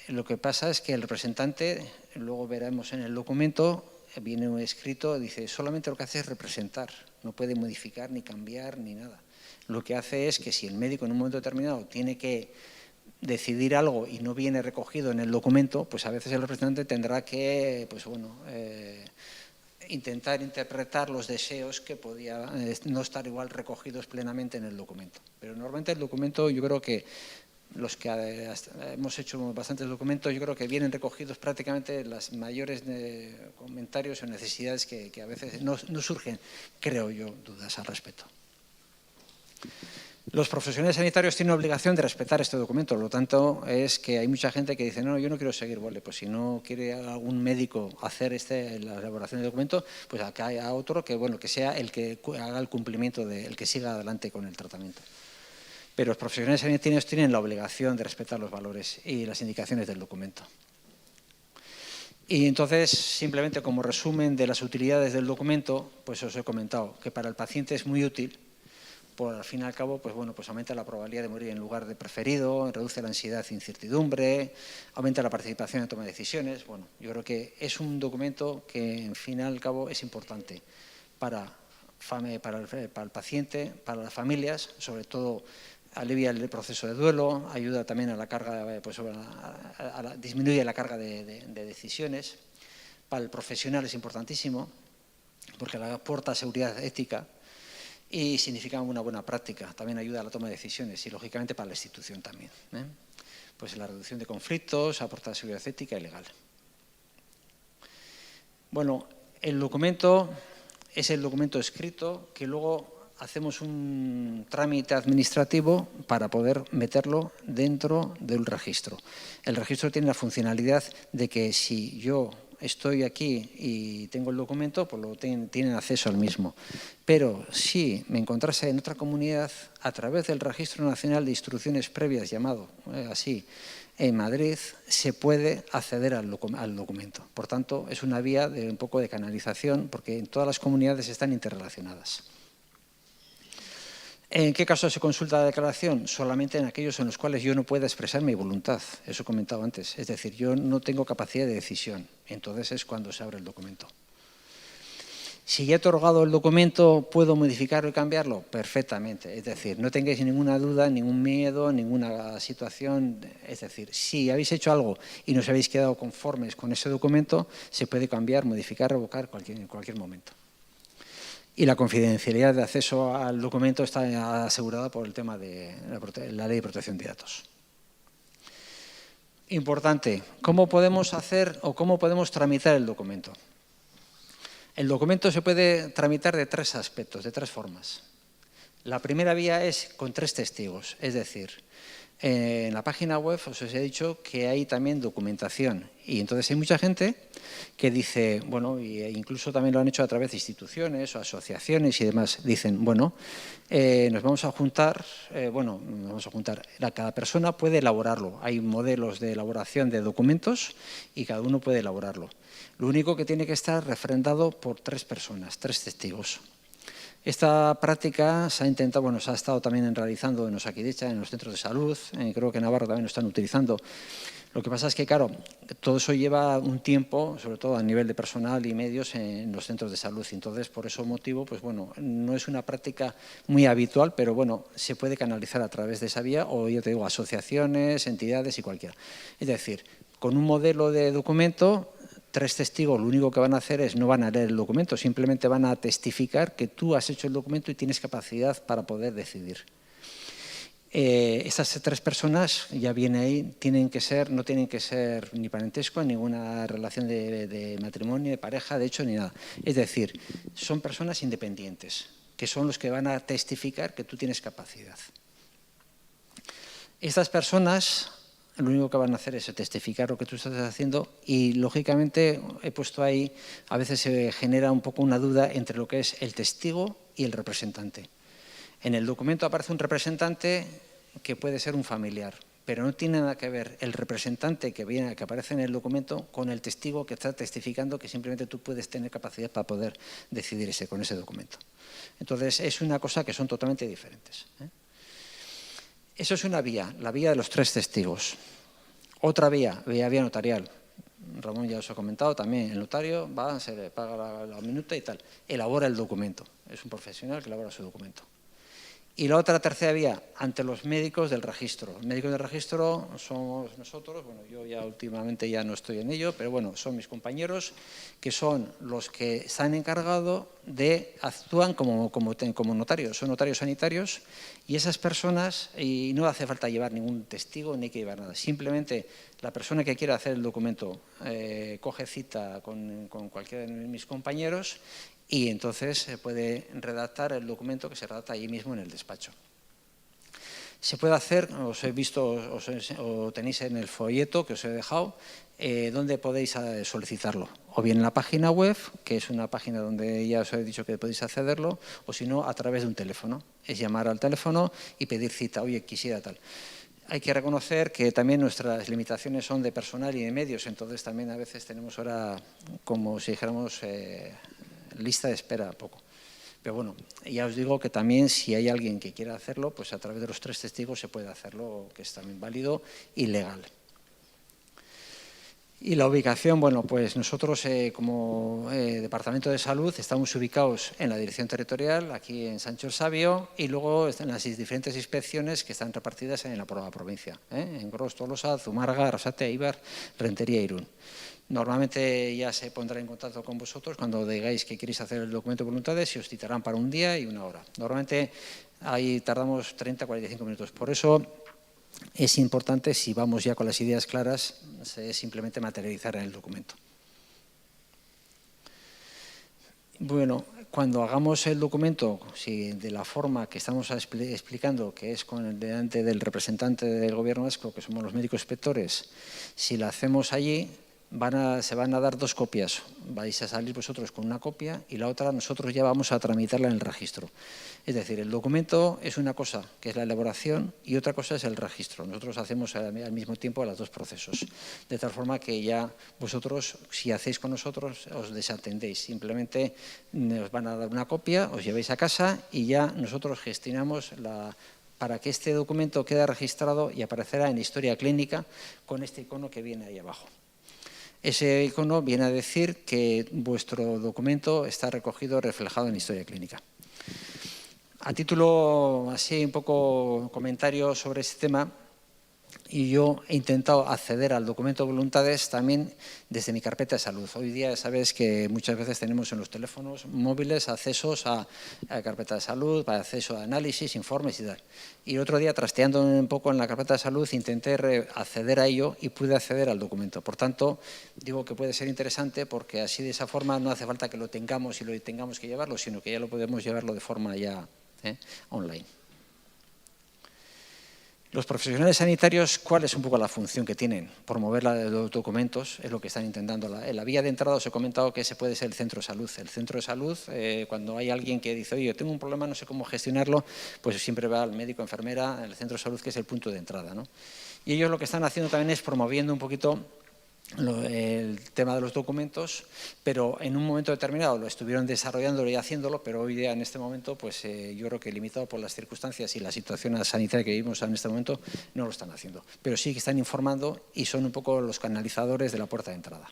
Lo que pasa es que el representante, luego veremos en el documento, viene escrito, dice, solamente lo que hace es representar, no puede modificar, ni cambiar, ni nada. Lo que hace es que si el médico en un momento determinado tiene que decidir algo y no viene recogido en el documento, pues a veces el representante tendrá que, pues bueno, intentar interpretar los deseos que podía no estar igual recogidos plenamente en el documento. Pero normalmente el documento, yo creo que los que hemos hecho bastantes documentos, yo creo que vienen recogidos prácticamente las mayores comentarios o necesidades que a veces no surgen, creo yo, dudas al respecto. Los profesionales sanitarios tienen obligación de respetar este documento, por lo tanto, es que hay mucha gente que dice, no, yo no quiero seguir, vale, pues si no quiere algún médico hacer la elaboración del documento, pues acá hay otro que, bueno, que sea el que haga el cumplimiento, el que siga adelante con el tratamiento. Pero los profesionales sanitarios tienen la obligación de respetar los valores y las indicaciones del documento. Y entonces, simplemente como resumen de las utilidades del documento, pues os he comentado que para el paciente es muy útil. Al fin y al cabo, pues bueno, pues aumenta la probabilidad de morir en lugar de preferido, reduce la ansiedad e incertidumbre, aumenta la participación en la toma de decisiones. Bueno, yo creo que es un documento que, en fin y al cabo, es importante para el paciente, para las familias, sobre todo alivia el proceso de duelo, ayuda también a la carga, pues, disminuye la carga de decisiones. Para el profesional es importantísimo porque le aporta seguridad ética y significa una buena práctica. También ayuda a la toma de decisiones y, lógicamente, para la institución también. Pues la reducción de conflictos, aporta seguridad ética y legal. Bueno, el documento es el documento escrito que luego hacemos un trámite administrativo para poder meterlo dentro del registro. El registro tiene la funcionalidad de que si yo estoy aquí y tengo el documento, pues tienen acceso al mismo. Pero si me encontrase en otra comunidad, a través del Registro Nacional de Instrucciones Previas, llamado así, en Madrid, se puede acceder al documento. Por tanto, es una vía de un poco de canalización, porque en todas las comunidades están interrelacionadas. ¿En qué caso se consulta la declaración? Solamente en aquellos en los cuales yo no pueda expresar mi voluntad. Eso he comentado antes. Es decir, yo no tengo capacidad de decisión. Entonces es cuando se abre el documento. Si ya he otorgado el documento, ¿puedo modificarlo y cambiarlo? Perfectamente. Es decir, no tengáis ninguna duda, ningún miedo, ninguna situación. Es decir, si habéis hecho algo y no os habéis quedado conformes con ese documento, se puede cambiar, modificar, revocar en cualquier momento. Y la confidencialidad de acceso al documento está asegurada por el tema de la Ley de Protección de Datos. Importante, ¿cómo podemos hacer o cómo podemos tramitar el documento? El documento se puede tramitar de tres aspectos, de tres formas. La primera vía es con 3 testigos, es decir, en la página web os he dicho que hay también documentación y entonces hay mucha gente que dice, bueno, e incluso también lo han hecho a través de instituciones o asociaciones y demás, dicen, bueno, nos vamos a juntar, cada persona puede elaborarlo, hay modelos de elaboración de documentos y cada uno puede elaborarlo. Lo único que tiene que estar refrendado por 3 personas, 3 testigos. Esta práctica se ha intentado, bueno, se ha estado también realizando en Osakidetza, en los centros de salud, creo que en Navarra también lo están utilizando. Lo que pasa es que, claro, todo eso lleva un tiempo, sobre todo a nivel de personal y medios en los centros de salud. Entonces, por ese motivo, pues bueno, no es una práctica muy habitual, pero bueno, se puede canalizar a través de esa vía o, yo te digo, asociaciones, entidades y cualquiera. Es decir, con un modelo de documento, 3 testigos lo único que van a hacer es no van a leer el documento, simplemente van a testificar que tú has hecho el documento y tienes capacidad para poder decidir. Estas 3 personas, ya viene ahí, no tienen que ser ni parentesco, ninguna relación de matrimonio, de pareja, de hecho, ni nada. Es decir, son personas independientes, que son los que van a testificar que tú tienes capacidad. Estas personas lo único que van a hacer es testificar lo que tú estás haciendo y, lógicamente, he puesto ahí, a veces se genera un poco una duda entre lo que es el testigo y el representante. En el documento aparece un representante que puede ser un familiar, pero no tiene nada que ver el representante que aparece en el documento con el testigo que está testificando que simplemente tú puedes tener capacidad para poder decidir con ese documento. Entonces, es una cosa que son totalmente diferentes. Eso es una vía, la vía de los 3 testigos. Otra vía notarial. Ramón ya os ha comentado también, el notario va, se le paga la minuta y tal, elabora el documento. Es un profesional que elabora su documento. Y la otra tercera vía, ante los médicos del registro. Los médicos del registro somos nosotros, bueno, yo ya últimamente ya no estoy en ello, pero bueno, son mis compañeros, que son los que están encargados actúan como notarios, son notarios sanitarios, y esas personas, y no hace falta llevar ningún testigo ni hay que llevar nada, simplemente la persona que quiera hacer el documento coge cita con cualquiera de mis compañeros y entonces se puede redactar el documento que se redacta allí mismo en el despacho. Se puede hacer, os he visto, o tenéis en el folleto que os he dejado, donde podéis solicitarlo. O bien en la página web, que es una página donde ya os he dicho que podéis accederlo, o si no, a través de un teléfono. Es llamar al teléfono y pedir cita, oye, quisiera tal. Hay que reconocer que también nuestras limitaciones son de personal y de medios, entonces también a veces tenemos ahora, como si dijéramos, lista de espera poco. Pero bueno, ya os digo que también si hay alguien que quiera hacerlo, pues a través de los 3 testigos se puede hacerlo, que es también válido y legal. Y la ubicación, bueno, pues nosotros como Departamento de Salud estamos ubicados en la Dirección Territorial, aquí en Sancho el Sabio, y luego en las diferentes inspecciones que están repartidas en la provincia, en Gros, Tolosa, Zumarraga, Arrasate, Eibar, Rentería e Irún. Normalmente ya se pondrá en contacto con vosotros cuando digáis que queréis hacer el documento de voluntades y os citarán para un día y una hora. Normalmente ahí tardamos 30-45 minutos. Por eso es importante, si vamos ya con las ideas claras, simplemente materializar en el documento. Bueno, cuando hagamos el documento, si de la forma que estamos explicando, que es delante del representante del Gobierno vasco, que somos los médicos inspectores, si la hacemos allí, se van a dar 2 copias. Vais a salir vosotros con una copia y la otra nosotros ya vamos a tramitarla en el registro. Es decir, el documento es una cosa, que es la elaboración, y otra cosa es el registro. Nosotros hacemos al mismo tiempo los 2 procesos. De tal forma que ya vosotros, si hacéis con nosotros, os desatendéis. Simplemente os van a dar una copia, os lleváis a casa y ya nosotros gestionamos para que este documento quede registrado y aparecerá en historia clínica con este icono que viene ahí abajo. Ese icono viene a decir que vuestro documento está recogido, reflejado en historia clínica. A título así un poco comentario sobre este tema, y yo he intentado acceder al documento de voluntades también desde mi carpeta de salud. Hoy día sabes que muchas veces tenemos en los teléfonos móviles accesos a carpeta de salud, para acceso a análisis, informes y tal. Y el otro día, trasteando un poco en la carpeta de salud, intenté acceder a ello y pude acceder al documento. Por tanto, digo que puede ser interesante porque así de esa forma no hace falta que lo tengamos y lo tengamos que llevarlo, sino que ya lo podemos llevarlo de forma ya online. Los profesionales sanitarios, ¿cuál es un poco la función que tienen? Promover los documentos, es lo que están intentando. En la vía de entrada os he comentado que ese puede ser el centro de salud. El centro de salud, cuando hay alguien que dice, oye, tengo un problema, no sé cómo gestionarlo, pues siempre va al médico, enfermera, el centro de salud, que es el punto de entrada, ¿no? Y ellos lo que están haciendo también es promoviendo un poquito el tema de los documentos, pero en un momento determinado lo estuvieron desarrollándolo y haciéndolo, pero hoy día en este momento, pues yo creo que limitado por las circunstancias y la situación sanitaria que vivimos en este momento, no lo están haciendo. Pero sí que están informando y son un poco los canalizadores de la puerta de entrada.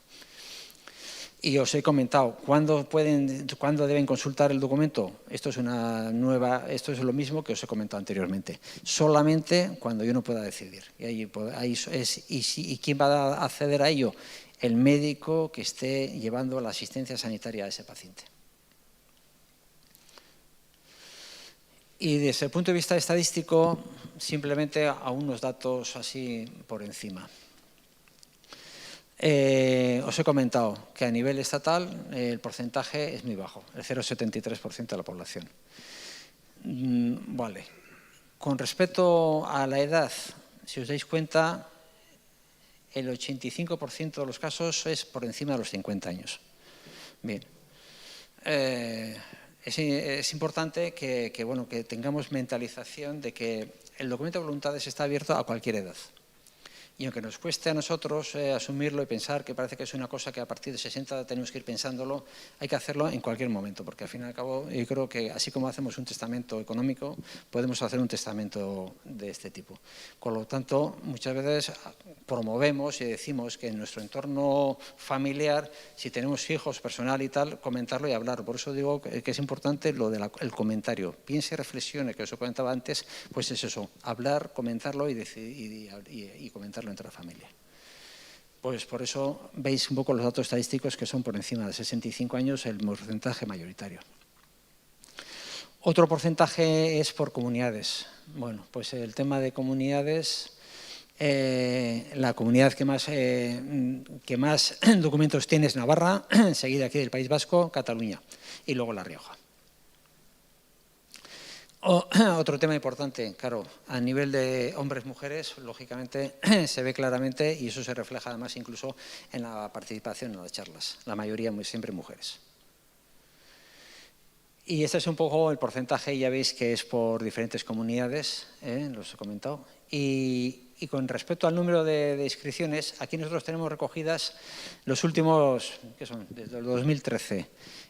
Y os he comentado, ¿cuándo deben consultar el documento? Esto es lo mismo que os he comentado anteriormente. Solamente cuando yo no pueda decidir. ¿Y quién va a acceder a ello? El médico que esté llevando la asistencia sanitaria a ese paciente. Y desde el punto de vista estadístico, simplemente a unos datos así por encima. Os he comentado que a nivel estatal el porcentaje es muy bajo, el 0,73% de la población. Vale. Con respecto a la edad, si os dais cuenta, el 85% de los casos es por encima de los 50 años. Bien. Es importante que tengamos mentalización de que el documento de voluntades está abierto a cualquier edad. Y aunque nos cueste a nosotros asumirlo y pensar que parece que es una cosa que a partir de 60 tenemos que ir pensándolo, hay que hacerlo en cualquier momento, porque al fin y al cabo yo creo que así como hacemos un testamento económico, podemos hacer un testamento de este tipo. Con lo tanto, muchas veces promovemos y decimos que en nuestro entorno familiar, si tenemos hijos, personal y tal, comentarlo y hablar. Por eso digo que es importante lo del comentario. Piense, reflexione, que os comentaba antes, pues es eso, hablar, comentarlo y comentarlo entre la familia. Pues por eso veis un poco los datos estadísticos que son por encima de 65 años el porcentaje mayoritario. Otro porcentaje es por comunidades. Bueno, pues el tema de comunidades, la comunidad que más documentos tiene es Navarra, seguida aquí del País Vasco, Cataluña y luego La Rioja. Otro tema importante, claro, a nivel de hombres-mujeres, lógicamente se ve claramente y eso se refleja además incluso en la participación en las charlas, la mayoría siempre mujeres. Y este es un poco el porcentaje, ya veis que es por diferentes comunidades, los he comentado. Y con respecto al número de inscripciones, aquí nosotros tenemos recogidas los últimos, ¿qué son? Desde el 2013.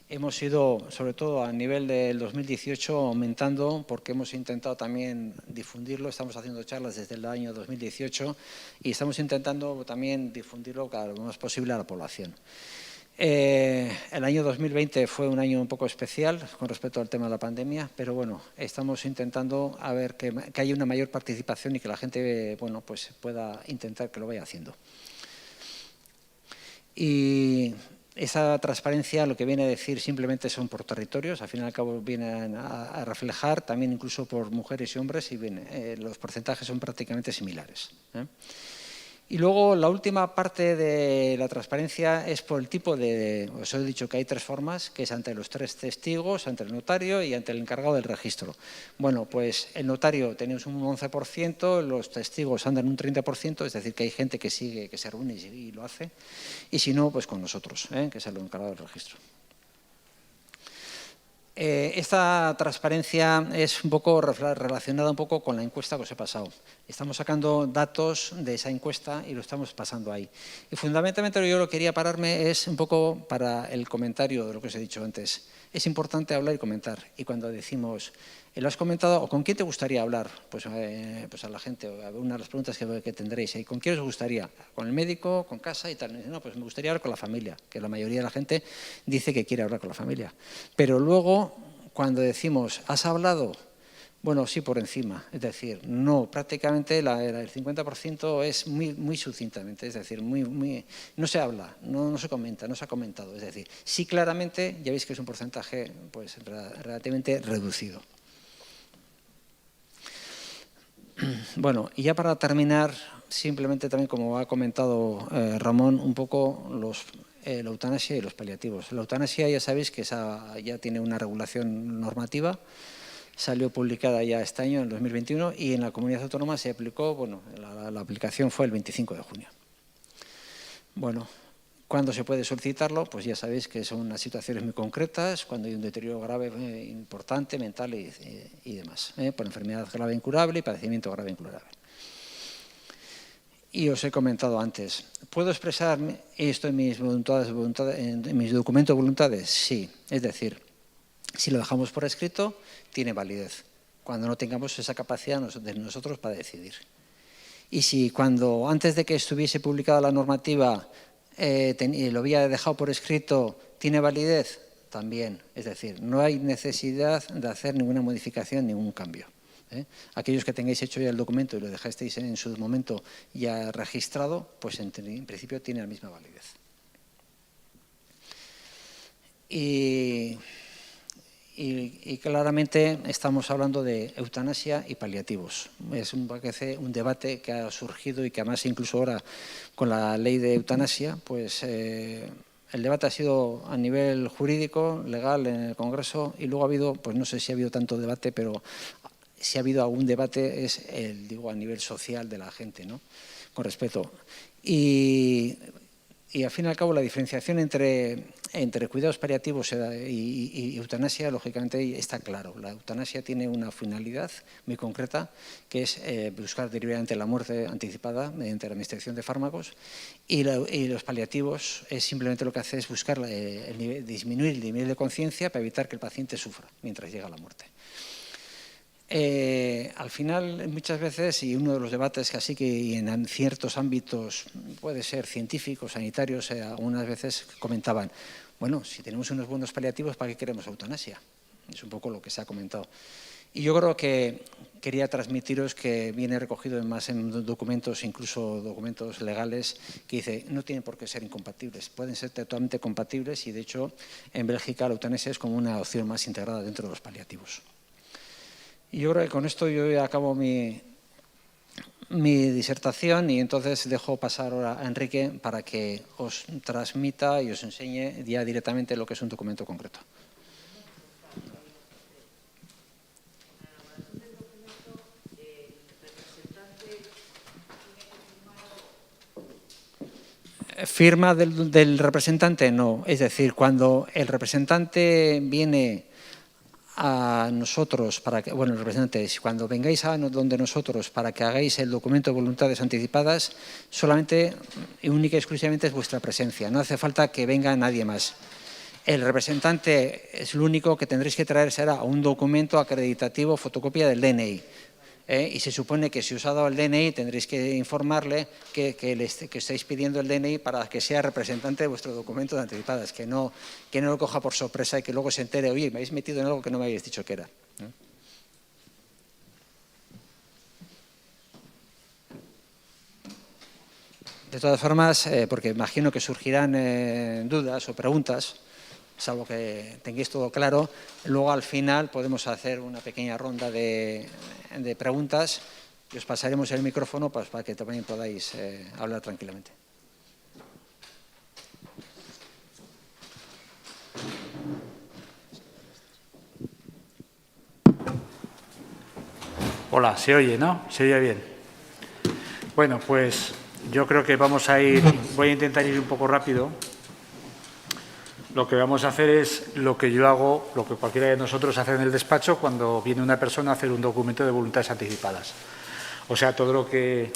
Hemos ido, sobre todo a nivel del 2018, aumentando porque hemos intentado también difundirlo. Estamos haciendo charlas desde el año 2018 y estamos intentando también difundirlo lo más posible a la población. El año 2020 fue un año un poco especial con respecto al tema de la pandemia, pero bueno, estamos intentando a ver que haya una mayor participación y que la gente bueno, pues pueda intentar que lo vaya haciendo. Y esa transparencia lo que viene a decir simplemente son por territorios, al fin y al cabo vienen a reflejar también incluso por mujeres y hombres y los porcentajes son prácticamente similares. Y luego la última parte de la transparencia es por el tipo de... Os he dicho que hay tres formas, que es ante los tres testigos, ante el notario y ante el encargado del registro. Bueno, pues el notario tenemos un 11%, los testigos andan un 30%, es decir, que hay gente que sigue, que se reúne y lo hace, y si no, pues con nosotros, que es el encargado del registro. Esta transparencia es un poco relacionada un poco con la encuesta que os he pasado. Estamos sacando datos de esa encuesta y lo estamos pasando ahí. Y fundamentalmente yo lo que quería pararme es un poco para el comentario de lo que os he dicho antes. Es importante hablar y comentar. Y cuando decimos, ¿lo has comentado o con quién te gustaría hablar? Pues a la gente, una de las preguntas que tendréis. ¿Con quién os gustaría? ¿Con el médico? ¿Con casa? Y tal. No, pues me gustaría hablar con la familia, que la mayoría de la gente dice que quiere hablar con la familia. Pero luego, cuando decimos, ¿has hablado? Bueno, sí, por encima. Es decir, no, prácticamente el 50% es muy sucintamente. Es decir, no se habla, no se comenta, no se ha comentado. Es decir, sí claramente, ya veis que es un porcentaje pues, relativamente reducido. Bueno, y ya para terminar, simplemente también como ha comentado Ramón, un poco la eutanasia y los paliativos. La eutanasia ya sabéis que ya tiene una regulación normativa, salió publicada ya este año, en el 2021, y en la comunidad autónoma se aplicó, bueno, la aplicación fue el 25 de junio. Bueno, ¿cuándo se puede solicitarlo? Pues ya sabéis que son unas situaciones muy concretas, cuando hay un deterioro grave importante, mental y demás, por enfermedad grave incurable y padecimiento grave incurable. Y os he comentado antes, ¿puedo expresar esto en mis documentos de voluntades? Sí, es decir, si lo dejamos por escrito, tiene validez, cuando no tengamos esa capacidad de nosotros para decidir. Y si antes de que estuviese publicada la normativa, lo había dejado por escrito, ¿tiene validez? También, es decir, no hay necesidad de hacer ninguna modificación, ningún cambio. Aquellos que tengáis hecho ya el documento y lo dejasteis en su momento ya registrado, pues en principio tiene la misma validez. Y claramente estamos hablando de eutanasia y paliativos. Es un debate que ha surgido y que además incluso ahora con la ley de eutanasia, pues el debate ha sido a nivel jurídico, legal en el Congreso y luego ha habido, pues no sé si ha habido tanto debate, pero si ha habido algún debate es a nivel social de la gente, ¿no? Con respeto. Y Y al fin y al cabo la diferenciación entre cuidados paliativos y eutanasia, lógicamente, está claro. La eutanasia tiene una finalidad muy concreta, que es buscar deliberadamente la muerte anticipada mediante la administración de fármacos, y los paliativos simplemente lo que hace es buscar disminuir el nivel de conciencia para evitar que el paciente sufra mientras llega a la muerte. Al final, muchas veces, y uno de los debates que así que en ciertos ámbitos, puede ser científicos, sanitarios, algunas veces comentaban, bueno, si tenemos unos buenos paliativos, ¿para qué queremos eutanasia? Es un poco lo que se ha comentado. Y yo creo que quería transmitiros que viene recogido más en documentos, incluso documentos legales, que dice, no tienen por qué ser incompatibles, pueden ser totalmente compatibles y, de hecho, en Bélgica la eutanasia es como una opción más integrada dentro de los paliativos. Y yo creo que con esto yo ya acabo mi disertación y entonces dejo pasar ahora a Enrique para que os transmita y os enseñe ya directamente lo que es un documento concreto. Firma del representante, no. Es decir, cuando el representante viene a nosotros, el representante, cuando vengáis a donde nosotros para que hagáis el documento de voluntades anticipadas, solamente y única y exclusivamente es vuestra presencia, no hace falta que venga nadie más. El representante es lo único que tendréis que traer será un documento acreditativo, fotocopia del DNI. Y se supone que si os ha dado el DNI tendréis que informarle que estáis pidiendo el DNI para que sea representante de vuestro documento de anticipadas, que no lo coja por sorpresa y que luego se entere, oye, me habéis metido en algo que no me habéis dicho que era. De todas formas, porque imagino que surgirán dudas o preguntas, salvo que tengáis todo claro, luego al final podemos hacer una pequeña ronda de preguntas y os pasaremos el micrófono para que también podáis hablar tranquilamente. Hola, ¿se oye, no? ¿Se oye bien? Bueno, pues yo creo que voy a intentar ir un poco rápido. Lo que vamos a hacer es lo que yo hago, lo que cualquiera de nosotros hace en el despacho cuando viene una persona a hacer un documento de voluntades anticipadas. O sea, todo lo que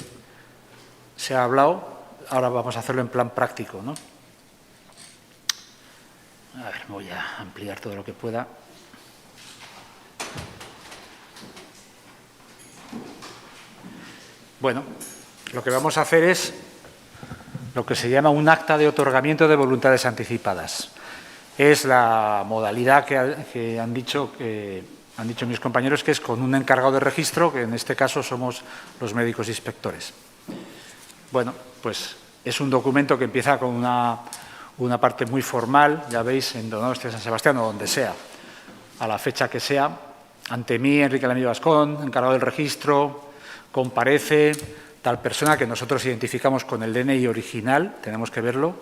se ha hablado, ahora vamos a hacerlo en plan práctico, ¿no? A ver, voy a ampliar todo lo que pueda. Bueno, lo que vamos a hacer es lo que se llama un acta de otorgamiento de voluntades anticipadas. Es la modalidad que han dicho mis compañeros, que es con un encargado de registro, que en este caso somos los médicos inspectores. Bueno, pues es un documento que empieza con una parte muy formal, ya veis, en Donostia, San Sebastián o donde sea, a la fecha que sea. Ante mí, Enrique Lamillo Gascón, encargado del registro, comparece tal persona que nosotros identificamos con el DNI original, tenemos que verlo,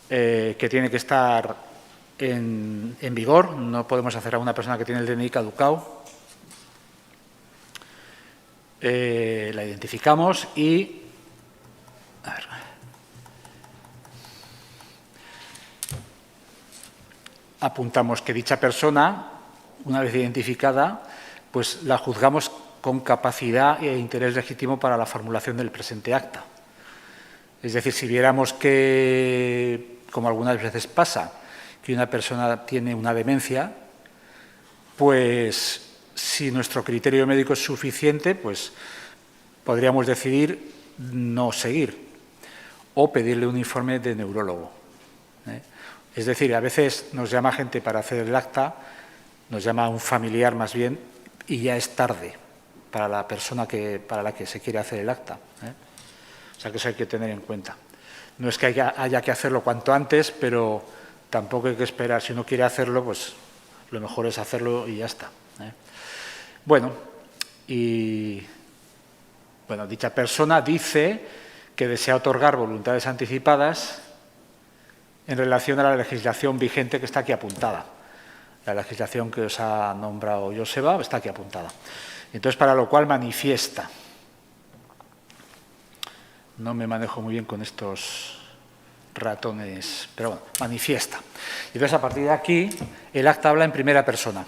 que tiene que estar en vigor, no podemos hacer a una persona que tiene el DNI caducado. La identificamos y apuntamos que dicha persona, una vez identificada, pues la juzgamos con capacidad e interés legítimo para la formulación del presente acta. Es decir, si viéramos que, como algunas veces pasa, que una persona tiene una demencia, pues si nuestro criterio médico es suficiente, pues podríamos decidir no seguir o pedirle un informe de neurólogo. Es decir, a veces nos llama gente para hacer el acta, nos llama un familiar más bien, y ya es tarde para la persona para la que se quiere hacer el acta. O sea que eso hay que tener en cuenta. No es que haya que hacerlo cuanto antes, pero tampoco hay que esperar. Si uno quiere hacerlo, pues lo mejor es hacerlo y ya está. Bueno, dicha persona dice que desea otorgar voluntades anticipadas en relación a la legislación vigente que está aquí apuntada. La legislación que os ha nombrado Joseba está aquí apuntada. Entonces, para lo cual manifiesta. No me manejo muy bien con estos ratones, pero bueno, manifiesta. Y entonces, a partir de aquí, el acta habla en primera persona.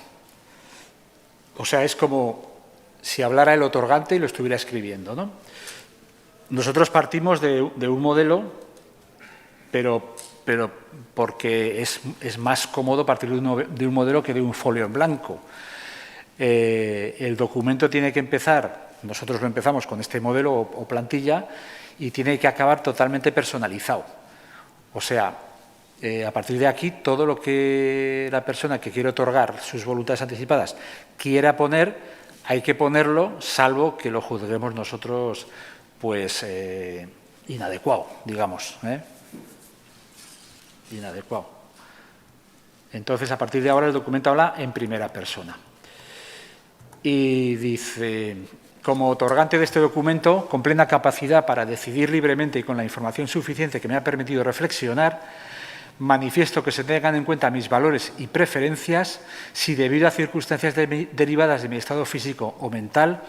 O sea, es como si hablara el otorgante y lo estuviera escribiendo, ¿no? Nosotros partimos de un modelo, pero porque es más cómodo partir de un modelo que de un folio en blanco. El documento tiene que empezar, nosotros lo empezamos con este modelo o plantilla, y tiene que acabar totalmente personalizado. O sea, a partir de aquí, todo lo que la persona que quiere otorgar sus voluntades anticipadas quiera poner, hay que ponerlo, salvo que lo juzguemos nosotros pues inadecuado, digamos. Inadecuado. Entonces, a partir de ahora, el documento habla en primera persona. Y dice, como otorgante de este documento, con plena capacidad para decidir libremente y con la información suficiente que me ha permitido reflexionar, manifiesto que se tengan en cuenta mis valores y preferencias si, debido a circunstancias derivadas de mi estado físico o mental,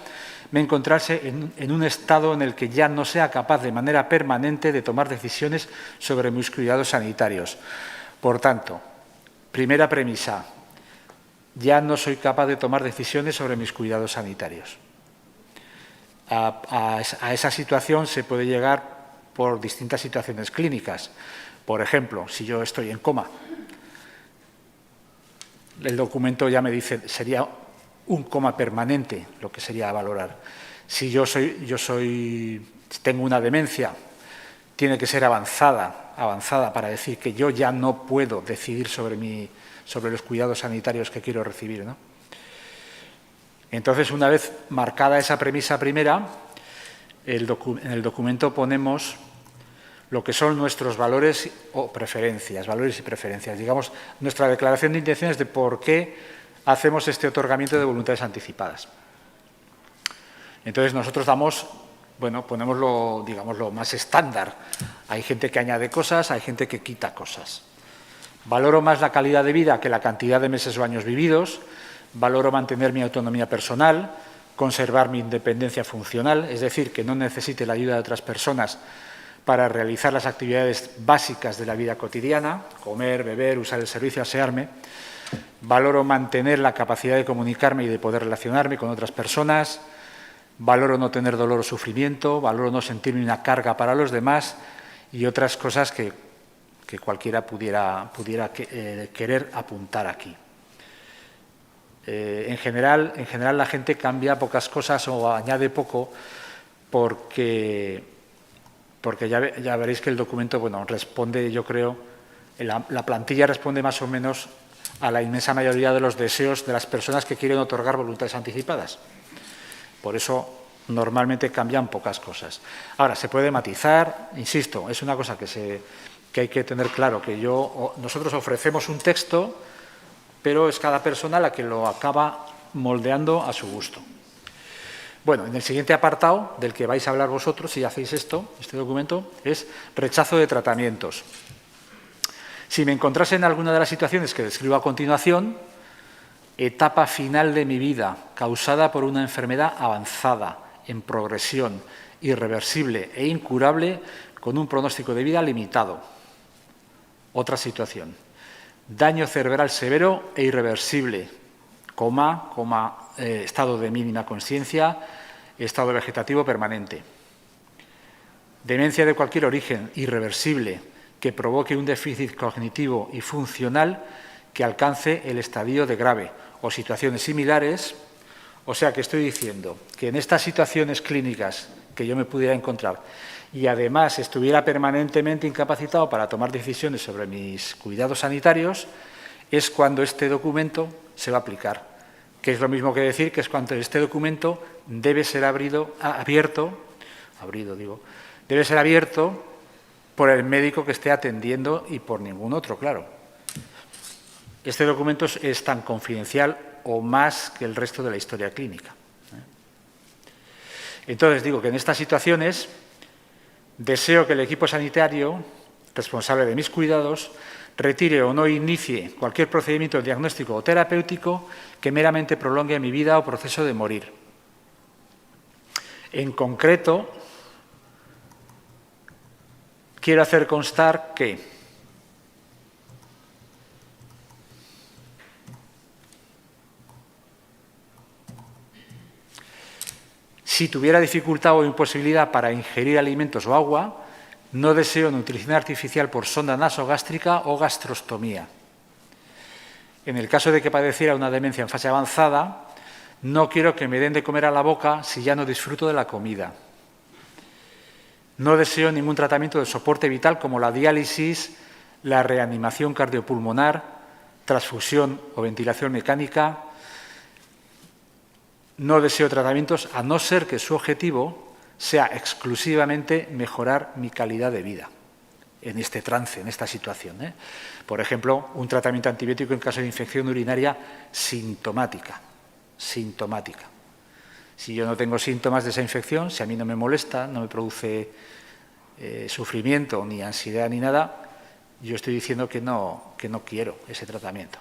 me encontrase en un estado en el que ya no sea capaz de manera permanente de tomar decisiones sobre mis cuidados sanitarios. Por tanto, primera premisa, ya no soy capaz de tomar decisiones sobre mis cuidados sanitarios. A esa situación se puede llegar por distintas situaciones clínicas. Por ejemplo, si yo estoy en coma, el documento ya me dice, sería un coma permanente lo que sería valorar. Si tengo una demencia, tiene que ser avanzada para decir que yo ya no puedo decidir sobre los cuidados sanitarios que quiero recibir, ¿no? Entonces, una vez marcada esa premisa primera, en el documento ponemos lo que son nuestros valores o preferencias, valores y preferencias, digamos, nuestra declaración de intenciones de por qué hacemos este otorgamiento de voluntades anticipadas. Entonces, nosotros ponemos lo más estándar. Hay gente que añade cosas, hay gente que quita cosas. Valoro más la calidad de vida que la cantidad de meses o años vividos. Valoro mantener mi autonomía personal, conservar mi independencia funcional, es decir, que no necesite la ayuda de otras personas para realizar las actividades básicas de la vida cotidiana, comer, beber, usar el servicio, asearme. Valoro mantener la capacidad de comunicarme y de poder relacionarme con otras personas. Valoro no tener dolor o sufrimiento. Valoro no sentirme una carga para los demás y otras cosas que cualquiera pudiera querer apuntar aquí. En general, la gente cambia pocas cosas o añade poco porque ya veréis que el documento, responde, yo creo, la plantilla responde más o menos a la inmensa mayoría de los deseos de las personas que quieren otorgar voluntades anticipadas. Por eso, normalmente cambian pocas cosas. Ahora, se puede matizar, insisto, es una cosa que hay que tener claro, que nosotros ofrecemos un texto, pero es cada persona la que lo acaba moldeando a su gusto. Bueno, en el siguiente apartado, del que vais a hablar vosotros, si hacéis este documento, es rechazo de tratamientos. Si me encontrase en alguna de las situaciones que describo a continuación, etapa final de mi vida causada por una enfermedad avanzada, en progresión, irreversible e incurable, con un pronóstico de vida limitado. Otra situación. Daño cerebral severo e irreversible, estado de mínima consciencia, estado vegetativo permanente. Demencia de cualquier origen, irreversible, que provoque un déficit cognitivo y funcional que alcance el estadio de grave o situaciones similares. O sea, que estoy diciendo que en estas situaciones clínicas que yo me pudiera encontrar y además estuviera permanentemente incapacitado para tomar decisiones sobre mis cuidados sanitarios, es cuando este documento se va a aplicar. Que es lo mismo que decir que es cuando este documento debe ser abierto por el médico que esté atendiendo y por ningún otro, claro. Este documento es tan confidencial o más que el resto de la historia clínica. Entonces, digo que en estas situaciones deseo que el equipo sanitario responsable de mis cuidados retire o no inicie cualquier procedimiento diagnóstico o terapéutico que meramente prolongue mi vida o proceso de morir. En concreto, quiero hacer constar que si tuviera dificultad o imposibilidad para ingerir alimentos o agua, no deseo nutrición artificial por sonda nasogástrica o gastrostomía. En el caso de que padeciera una demencia en fase avanzada, no quiero que me den de comer a la boca si ya no disfruto de la comida. No deseo ningún tratamiento de soporte vital como la diálisis, la reanimación cardiopulmonar, transfusión o ventilación mecánica. No deseo tratamientos a no ser que su objetivo sea exclusivamente mejorar mi calidad de vida en este trance, en esta situación. Por ejemplo, un tratamiento antibiótico en caso de infección urinaria sintomática. Si yo no tengo síntomas de esa infección, si a mí no me molesta, no me produce sufrimiento, ni ansiedad, ni nada, yo estoy diciendo que no quiero ese tratamiento.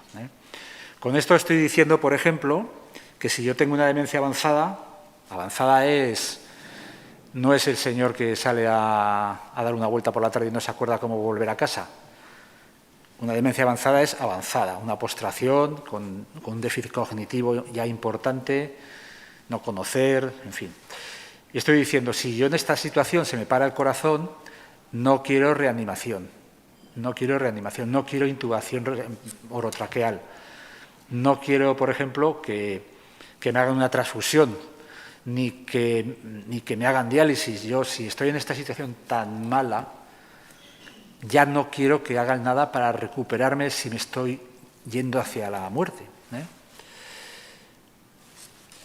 Con esto estoy diciendo, por ejemplo, que si yo tengo una demencia avanzada no es el señor que sale a dar una vuelta por la tarde y no se acuerda cómo volver a casa. Una demencia avanzada es avanzada, una postración con un déficit cognitivo ya importante, no conocer, en fin. Y estoy diciendo, si yo en esta situación se me para el corazón, no quiero reanimación, no quiero intubación orotraqueal, no quiero, por ejemplo, que me hagan una transfusión, ni que me hagan diálisis. Yo, si estoy en esta situación tan mala, ya no quiero que hagan nada para recuperarme si me estoy yendo hacia la muerte.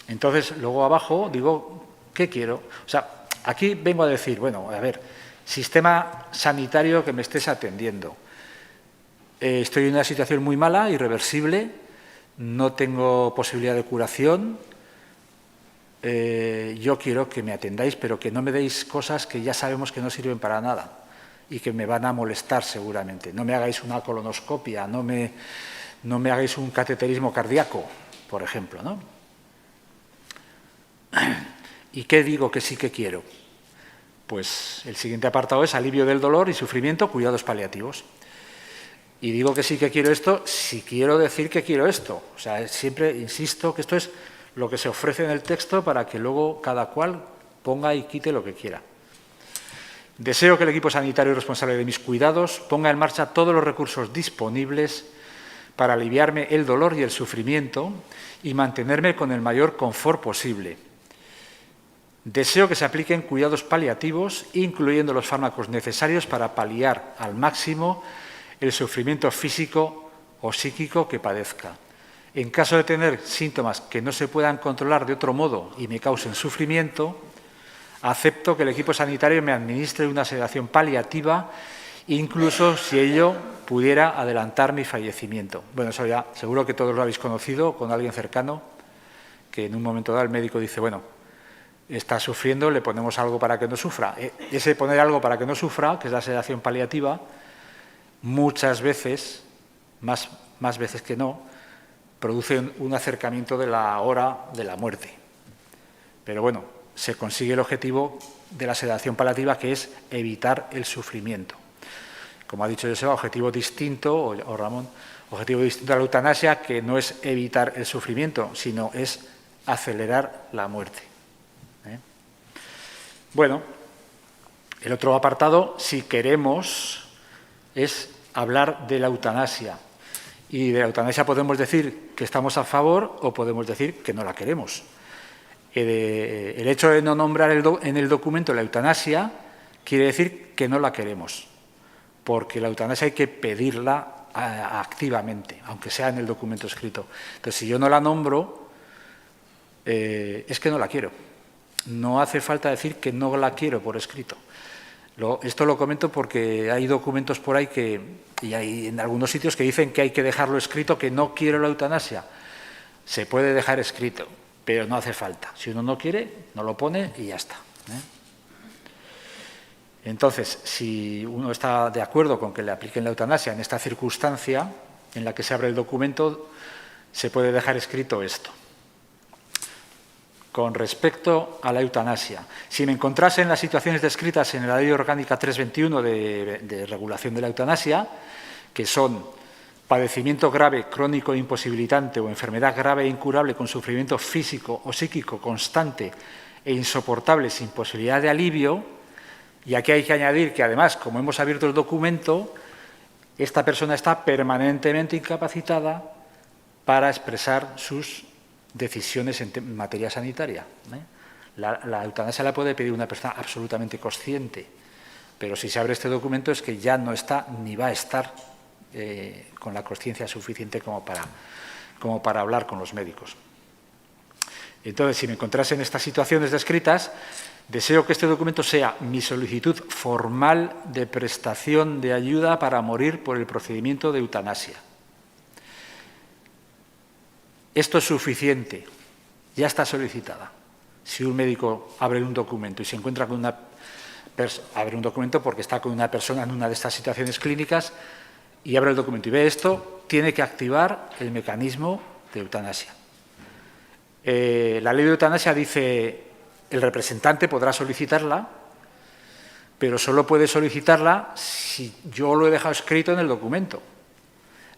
Entonces, luego abajo digo, ¿qué quiero? O sea, aquí vengo a decir, bueno, a ver, sistema sanitario que me estés atendiendo. Estoy en una situación muy mala, irreversible, no tengo posibilidad de curación. Yo quiero que me atendáis, pero que no me deis cosas que ya sabemos que no sirven para nada y que me van a molestar seguramente. No me hagáis una colonoscopia, no me hagáis un cateterismo cardíaco, por ejemplo, ¿no? ¿Y qué digo que sí que quiero? Pues el siguiente apartado es alivio del dolor y sufrimiento, cuidados paliativos. Y digo que sí que quiero esto si quiero decir que quiero esto. O sea, siempre insisto que esto es lo que se ofrece en el texto para que luego cada cual ponga y quite lo que quiera. Deseo que el equipo sanitario responsable de mis cuidados ponga en marcha todos los recursos disponibles para aliviarme el dolor y el sufrimiento y mantenerme con el mayor confort posible. Deseo que se apliquen cuidados paliativos, incluyendo los fármacos necesarios para paliar al máximo el sufrimiento físico o psíquico que padezca. En caso de tener síntomas que no se puedan controlar de otro modo y me causen sufrimiento, acepto que el equipo sanitario me administre una sedación paliativa, incluso si ello pudiera adelantar mi fallecimiento. Bueno, eso ya seguro que todos lo habéis conocido con alguien cercano, que en un momento dado el médico dice, bueno, está sufriendo, le ponemos algo para que no sufra. Ese poner algo para que no sufra, que es la sedación paliativa, muchas veces, más veces que no, producen un acercamiento de la hora de la muerte. Pero bueno, se consigue el objetivo de la sedación paliativa, que es evitar el sufrimiento. Como ha dicho Joseba, objetivo distinto, o Ramón, objetivo distinto a la eutanasia, que no es evitar el sufrimiento, sino es acelerar la muerte. Bueno, el otro apartado, si queremos, es hablar de la eutanasia. Y de la eutanasia podemos decir que estamos a favor o podemos decir que no la queremos. El hecho de no nombrar en el documento la eutanasia quiere decir que no la queremos, porque la eutanasia hay que pedirla activamente, aunque sea en el documento escrito. Entonces, si yo no la nombro, es que no la quiero. No hace falta decir que no la quiero por escrito. Esto lo comento porque hay documentos por ahí y hay en algunos sitios que dicen que hay que dejarlo escrito, que no quiero la eutanasia. Se puede dejar escrito, pero no hace falta. Si uno no quiere, no lo pone y ya está. Entonces, si uno está de acuerdo con que le apliquen la eutanasia en esta circunstancia en la que se abre el documento, se puede dejar escrito esto. con respecto a la eutanasia. Si me encontrase en las situaciones descritas en la Ley Orgánica 321 de regulación de la eutanasia, que son padecimiento grave, crónico e imposibilitante o enfermedad grave e incurable con sufrimiento físico o psíquico constante e insoportable sin posibilidad de alivio, y aquí hay que añadir que, además, como hemos abierto el documento, esta persona está permanentemente incapacitada para expresar sus decisiones en materia sanitaria. La eutanasia la puede pedir una persona absolutamente consciente, pero si se abre este documento es que ya no está ni va a estar con la consciencia suficiente como para hablar con los médicos. Entonces, si me encontrase en estas situaciones descritas, deseo que este documento sea mi solicitud formal de prestación de ayuda para morir por el procedimiento de eutanasia. Esto es suficiente, ya está solicitada. Si un médico abre un documento y se encuentra con una persona, abre un documento porque está con una persona en una de estas situaciones clínicas y abre el documento y ve esto, tiene que activar el mecanismo de eutanasia. La ley de eutanasia dice el representante podrá solicitarla, pero solo puede solicitarla si yo lo he dejado escrito en el documento.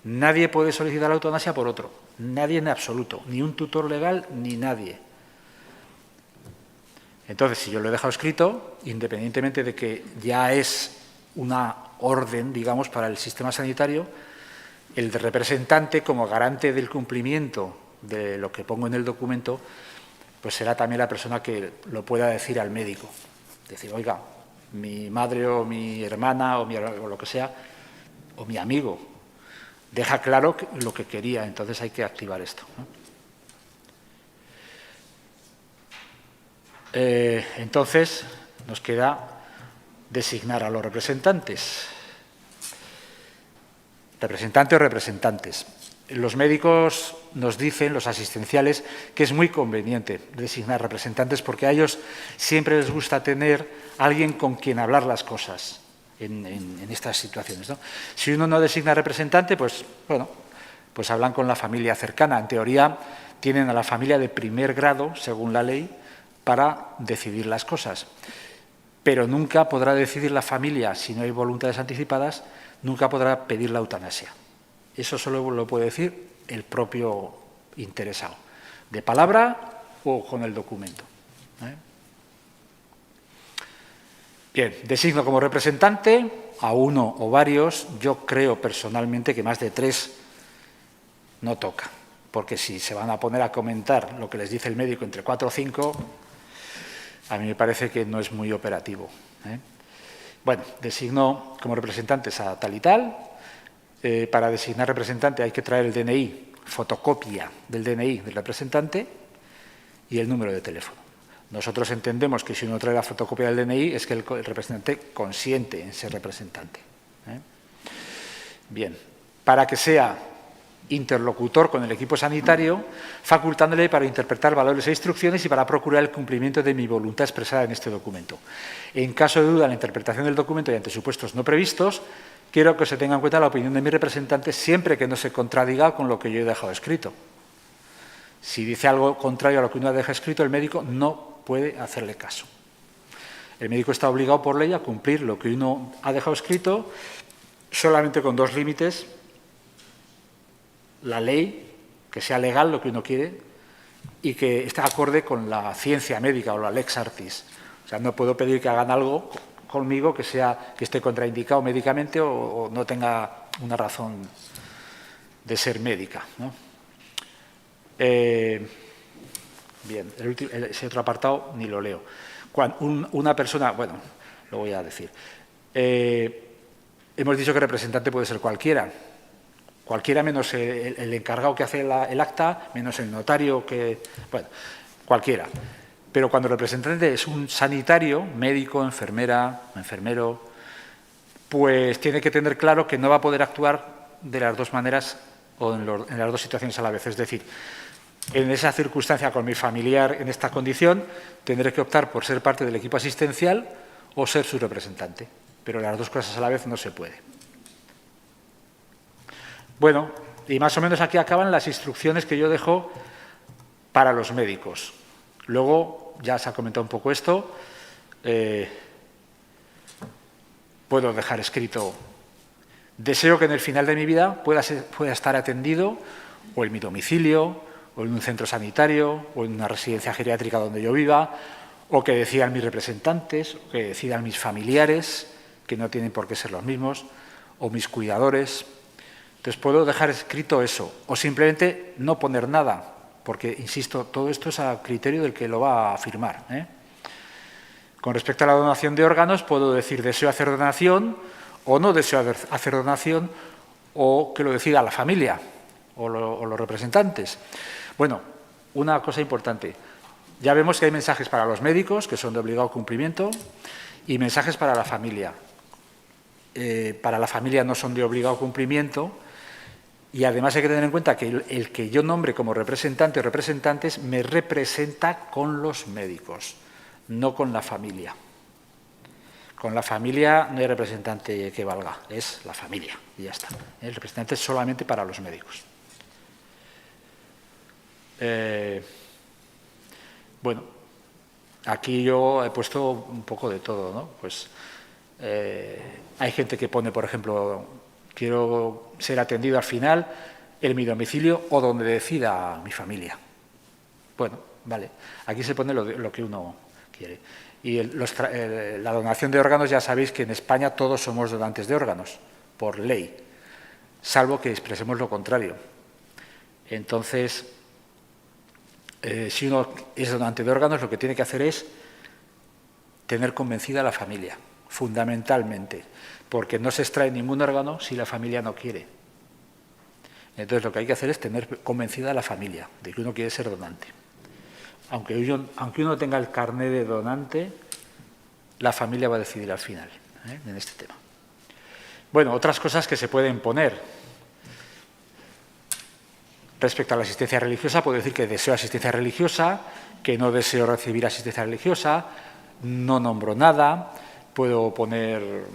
Nadie puede solicitar la eutanasia por otro, nadie en absoluto, ni un tutor legal ni nadie. Entonces, si yo lo he dejado escrito, independientemente de que ya es una orden, digamos, para el sistema sanitario, el representante, como garante del cumplimiento de lo que pongo en el documento, pues será también la persona que lo pueda decir al médico. Decir, oiga, mi madre o mi hermana o lo que sea, o mi amigo, deja claro lo que quería, entonces hay que activar esto, ¿no? Entonces, nos queda designar a los representantes. Representante o representantes. Los médicos nos dicen, los asistenciales, que es muy conveniente designar representantes porque a ellos siempre les gusta tener a alguien con quien hablar las cosas en estas situaciones, ¿no? Si uno no designa representante, pues, bueno, pues hablan con la familia cercana. En teoría, tienen a la familia de primer grado, según la ley, para decidir las cosas. Pero nunca podrá decidir la familia, si no hay voluntades anticipadas, nunca podrá pedir la eutanasia. Eso solo lo puede decir el propio interesado, de palabra o con el documento. Bien, designo como representante a uno o varios. Yo creo personalmente que más de 3 no toca, porque si se van a poner a comentar lo que les dice el médico entre 4 o 5, a mí me parece que no es muy operativo. Bueno, designo como representantes a tal y tal. Para designar representante hay que traer el DNI, fotocopia del DNI del representante y el número de teléfono. Nosotros entendemos que si uno trae la fotocopia del DNI es que el representante consiente en ser representante. Bien, para que sea interlocutor con el equipo sanitario, facultándole para interpretar valores e instrucciones y para procurar el cumplimiento de mi voluntad expresada en este documento. En caso de duda en la interpretación del documento y ante supuestos no previstos, quiero que se tenga en cuenta la opinión de mi representante siempre que no se contradiga con lo que yo he dejado escrito. Si dice algo contrario a lo que uno ha dejado escrito, el médico no puede hacerle caso. El médico está obligado por ley a cumplir lo que uno ha dejado escrito, solamente con 2 límites: la ley, que sea legal lo que uno quiere, y que esté acorde con la ciencia médica o la lex artis. O sea, no puedo pedir que hagan algo conmigo que esté contraindicado médicamente o no tenga una razón de ser médica, ¿no? Bien, ese otro apartado ni lo leo. Cuando una persona, bueno, lo voy a decir. Hemos dicho que representante puede ser cualquiera. Cualquiera menos el encargado que hace el acta, menos el notario que... Bueno, cualquiera. Pero cuando el representante es un sanitario, médico, enfermera, enfermero, pues tiene que tener claro que no va a poder actuar de las 2 maneras o en las 2 situaciones a la vez. Es decir, en esa circunstancia con mi familiar en esta condición, tendré que optar por ser parte del equipo asistencial o ser su representante. Pero las 2 cosas a la vez no se puede. Bueno, y más o menos aquí acaban las instrucciones que yo dejo para los médicos. Luego, ya se ha comentado un poco esto, puedo dejar escrito: deseo que en el final de mi vida pueda estar atendido o en mi domicilio, o en un centro sanitario, o en una residencia geriátrica donde yo viva, o que decidan mis representantes, o que decidan mis familiares, que no tienen por qué ser los mismos, o mis cuidadores. Entonces, puedo dejar escrito eso, o simplemente no poner nada, porque, insisto, todo esto es a criterio del que lo va a firmar, ¿eh? Con respecto a la donación de órganos, puedo decir deseo hacer donación o no deseo hacer donación, o que lo decida la familia o los representantes. Bueno, una cosa importante. Ya vemos que hay mensajes para los médicos, que son de obligado cumplimiento, y mensajes para la familia. Para la familia no son de obligado cumplimiento, y además hay que tener en cuenta que el que yo nombre como representante o representantes me representa con los médicos, no con la familia. Con la familia no hay representante que valga, es la familia y ya está. El representante es solamente para los médicos. Bueno, aquí yo he puesto un poco de todo, ¿no? Pues hay gente que pone, por ejemplo, quiero ser atendido al final en mi domicilio o donde decida mi familia. Bueno, vale, aquí se pone lo que uno quiere. Y la donación de órganos, ya sabéis que en España todos somos donantes de órganos, por ley, salvo que expresemos lo contrario. Entonces, si uno es donante de órganos, lo que tiene que hacer es tener convencida a la familia, fundamentalmente, porque no se extrae ningún órgano si la familia no quiere. Entonces, lo que hay que hacer es tener convencida a la familia de que uno quiere ser donante. Aunque uno tenga el carné de donante, la familia va a decidir al final, en este tema. Bueno, otras cosas que se pueden poner. Respecto a la asistencia religiosa, puedo decir que deseo asistencia religiosa, que no deseo recibir asistencia religiosa, no nombro nada, puedo poner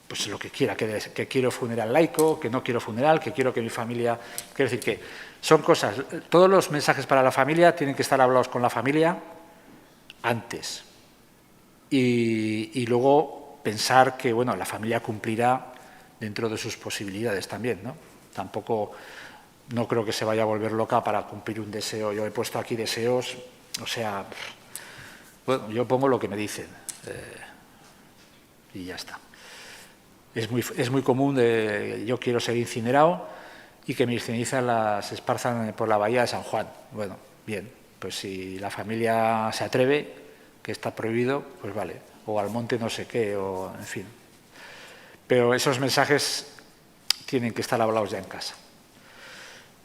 pues lo que quiera, que quiero funeral laico, que no quiero funeral, que quiero que mi familia... Quiero decir que son cosas... Todos los mensajes para la familia tienen que estar hablados con la familia antes. Y luego pensar que, bueno, la familia cumplirá dentro de sus posibilidades también, ¿no? Tampoco... No creo que se vaya a volver loca para cumplir un deseo. Yo he puesto aquí deseos, o sea... Bueno, yo pongo lo que me dicen y ya está. Es muy común de yo quiero ser incinerado y que mis cenizas las esparzan por la bahía de San Juan. Bueno, bien, pues si la familia se atreve, que está prohibido, pues vale. O al monte no sé qué, o en fin. Pero esos mensajes tienen que estar hablados ya en casa.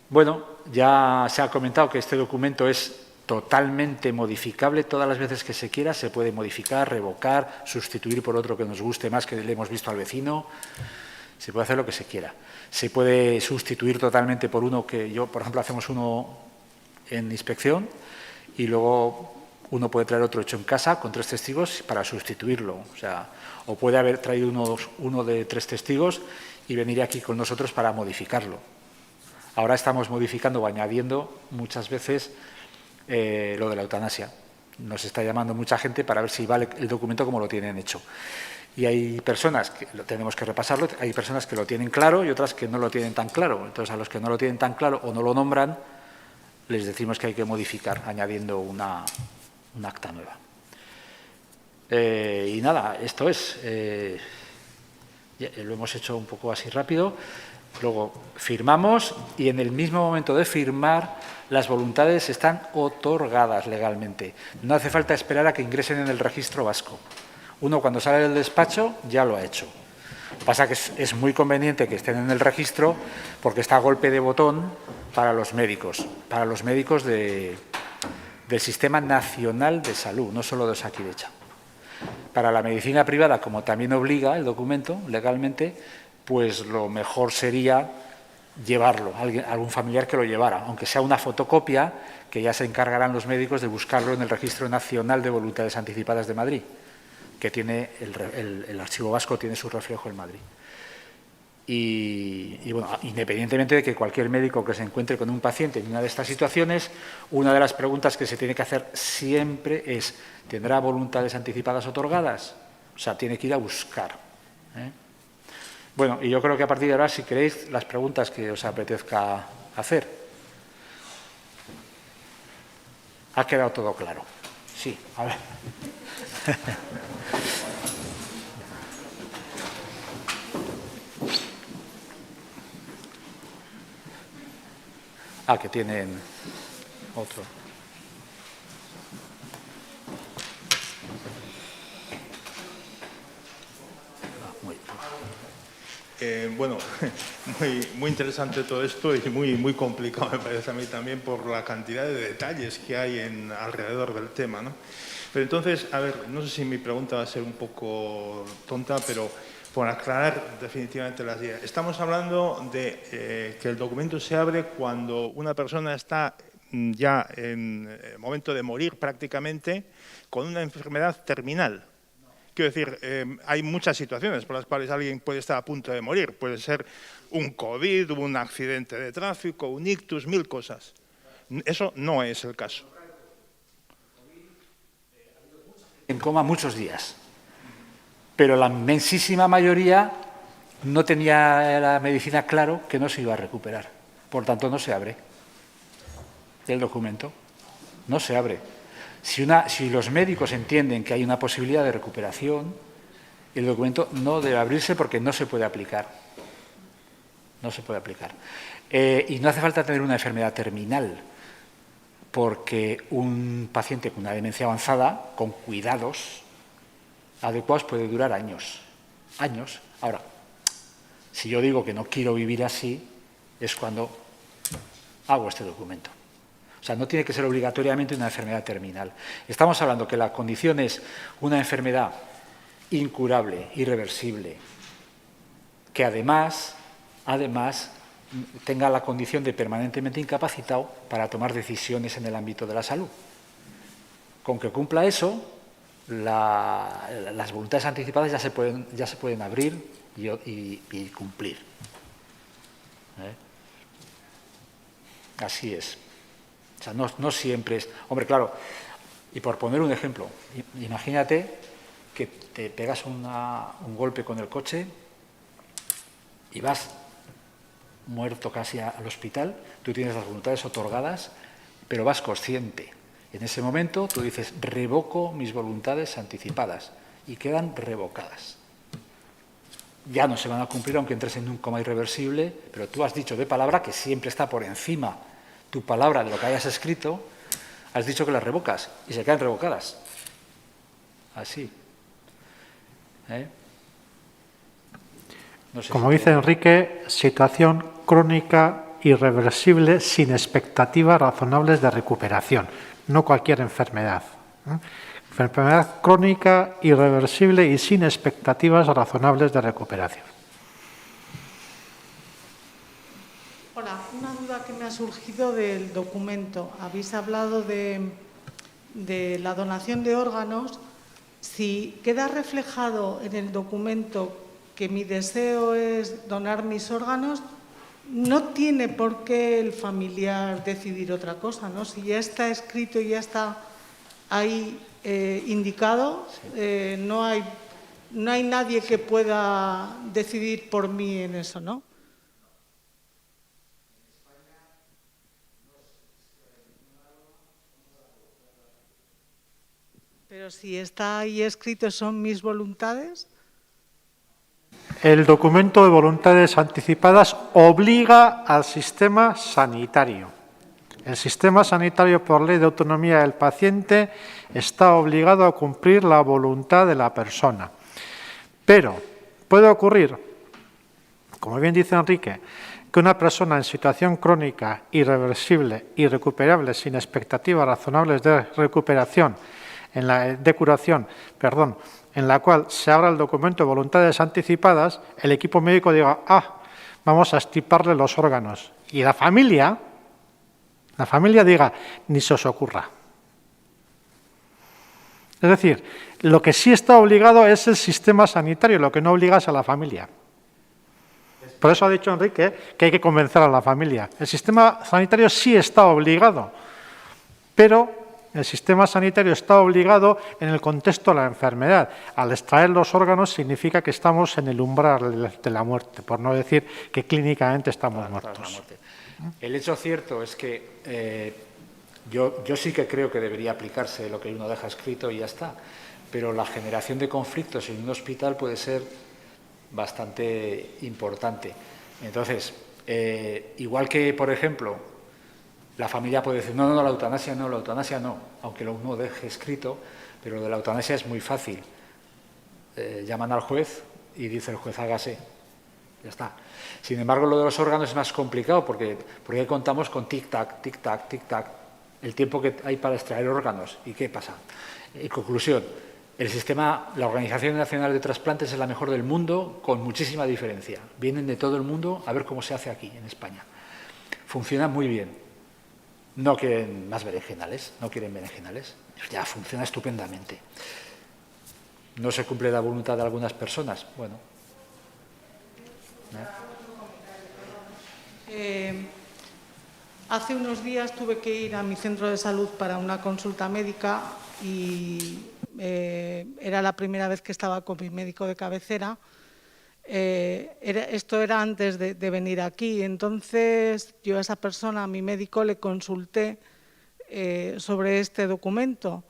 Bueno, ya se ha comentado que este documento es totalmente modificable, todas las veces que se quiera se puede modificar, revocar, sustituir por otro que nos guste más, que le hemos visto al vecino, se puede hacer lo que se quiera. Se puede sustituir totalmente por uno que yo, por ejemplo, hacemos uno en inspección y luego uno puede traer otro hecho en casa con 3 testigos para sustituirlo. O sea, o puede haber traído uno de 3 testigos y venir aquí con nosotros para modificarlo. Ahora estamos modificando o añadiendo muchas veces lo de la eutanasia. Nos está llamando mucha gente para ver si vale el documento como lo tienen hecho. Y hay personas que tenemos que repasarlo, hay personas que lo tienen claro y otras que no lo tienen tan claro. Entonces, a los que no lo tienen tan claro o no lo nombran, les decimos que hay que modificar, añadiendo una acta nueva. Y nada, esto es... lo hemos hecho un poco así rápido. Luego firmamos y en el mismo momento de firmar las voluntades están otorgadas legalmente. No hace falta esperar a que ingresen en el registro vasco. Uno cuando sale del despacho ya lo ha hecho. Pasa que es muy conveniente que estén en el registro porque está a golpe de botón para los médicos del Sistema Nacional de Salud, no solo de Osakidetza. Para la medicina privada, como también obliga el documento legalmente, pues lo mejor sería llevarlo, algún familiar que lo llevara, aunque sea una fotocopia, que ya se encargarán los médicos de buscarlo en el Registro Nacional de Voluntades Anticipadas de Madrid, que tiene el Archivo Vasco tiene su reflejo en Madrid. Y bueno, independientemente de que cualquier médico que se encuentre con un paciente en una de estas situaciones, una de las preguntas que se tiene que hacer siempre es, ¿tendrá voluntades anticipadas otorgadas? O sea, tiene que ir a buscar. Bueno, y yo creo que a partir de ahora, si queréis, las preguntas que os apetezca hacer. ¿Ha quedado todo claro? Sí, a ver. Que tienen otro. Bueno, muy interesante todo esto y muy complicado me parece a mí también por la cantidad de detalles que hay alrededor del tema, ¿no? Pero entonces, a ver, no sé si mi pregunta va a ser un poco tonta, pero por aclarar definitivamente las ideas. Estamos hablando de que el documento se abre cuando una persona está ya en el momento de morir prácticamente con una enfermedad terminal. Quiero decir, hay muchas situaciones por las cuales alguien puede estar a punto de morir. Puede ser un COVID, un accidente de tráfico, un ictus, 1000 cosas. Eso no es el caso. En coma muchos días, pero la inmensísima mayoría no tenía la medicina claro que no se iba a recuperar. Por tanto, no se abre el documento, no se abre. Si los médicos entienden que hay una posibilidad de recuperación, el documento no debe abrirse porque no se puede aplicar. No se puede aplicar. Y no hace falta tener una enfermedad terminal, porque un paciente con una demencia avanzada, con cuidados adecuados, puede durar años. Años. Ahora, si yo digo que no quiero vivir así, es cuando hago este documento. O sea, no tiene que ser obligatoriamente una enfermedad terminal. Estamos hablando que la condición es una enfermedad incurable, irreversible, que además tenga la condición de permanentemente incapacitado para tomar decisiones en el ámbito de la salud. Con que cumpla eso, las voluntades anticipadas ya se pueden abrir y cumplir. Así es. O sea, no siempre es... Hombre, claro, y por poner un ejemplo, imagínate que te pegas un golpe con el coche y vas muerto casi al hospital, tú tienes las voluntades otorgadas, pero vas consciente. En ese momento tú dices, revoco mis voluntades anticipadas, y quedan revocadas. Ya no se van a cumplir aunque entres en un coma irreversible, pero tú has dicho de palabra, que siempre está por encima tu palabra de lo que hayas escrito, has dicho que las revocas y se quedan revocadas. Así. No sé Como dice Enrique, situación crónica irreversible sin expectativas razonables de recuperación, no cualquier enfermedad. Enfermedad crónica, irreversible y sin expectativas razonables de recuperación. Hola, una duda que me ha surgido del documento. Habéis hablado de la donación de órganos. Si queda reflejado en el documento que mi deseo es donar mis órganos, no tiene por qué el familiar decidir otra cosa, ¿no? Si ya está escrito y ya está ahí indicado, no hay nadie que pueda decidir por mí en eso, ¿no? Pero si está ahí escrito, ¿son mis voluntades? El documento de voluntades anticipadas obliga al sistema sanitario. El sistema sanitario, por ley de autonomía del paciente, está obligado a cumplir la voluntad de la persona. Pero puede ocurrir, como bien dice Enrique, que una persona en situación crónica, irreversible, irrecuperable, sin expectativas razonables de recuperación, en la cual se abra el documento de voluntades anticipadas, el equipo médico diga, vamos a extirparle los órganos. Y la familia diga, ni se os ocurra. Es decir, lo que sí está obligado es el sistema sanitario, lo que no obliga es a la familia. por eso ha dicho Enrique que hay que convencer a la familia. El sistema sanitario sí está obligado, pero el sistema sanitario está obligado en el contexto de la enfermedad. Al extraer los órganos significa que estamos en el umbral de la muerte, por no decir que clínicamente estamos muertos. El hecho cierto es que yo sí que creo que debería aplicarse lo que uno deja escrito y ya está, pero la generación de conflictos en un hospital puede ser bastante importante. Entonces, igual que, por ejemplo, la familia puede decir, no, la eutanasia no, aunque uno deje escrito, pero de la eutanasia es muy fácil. Llaman al juez y dice el juez, hágase. Ya está. Sin embargo, lo de los órganos es más complicado porque ahí contamos con tic-tac, tic-tac, tic-tac, el tiempo que hay para extraer órganos. ¿Y qué pasa? En conclusión, la Organización Nacional de Trasplantes es la mejor del mundo con muchísima diferencia. Vienen de todo el mundo a ver cómo se hace aquí, en España. Funciona muy bien. No quieren más berenjenales, ya funciona estupendamente. ¿No se cumple la voluntad de algunas personas? Bueno. Hace unos días tuve que ir a mi centro de salud para una consulta médica y era la primera vez que estaba con mi médico de cabecera. Esto era antes de venir aquí, entonces yo a esa persona, a mi médico, le consulté sobre este documento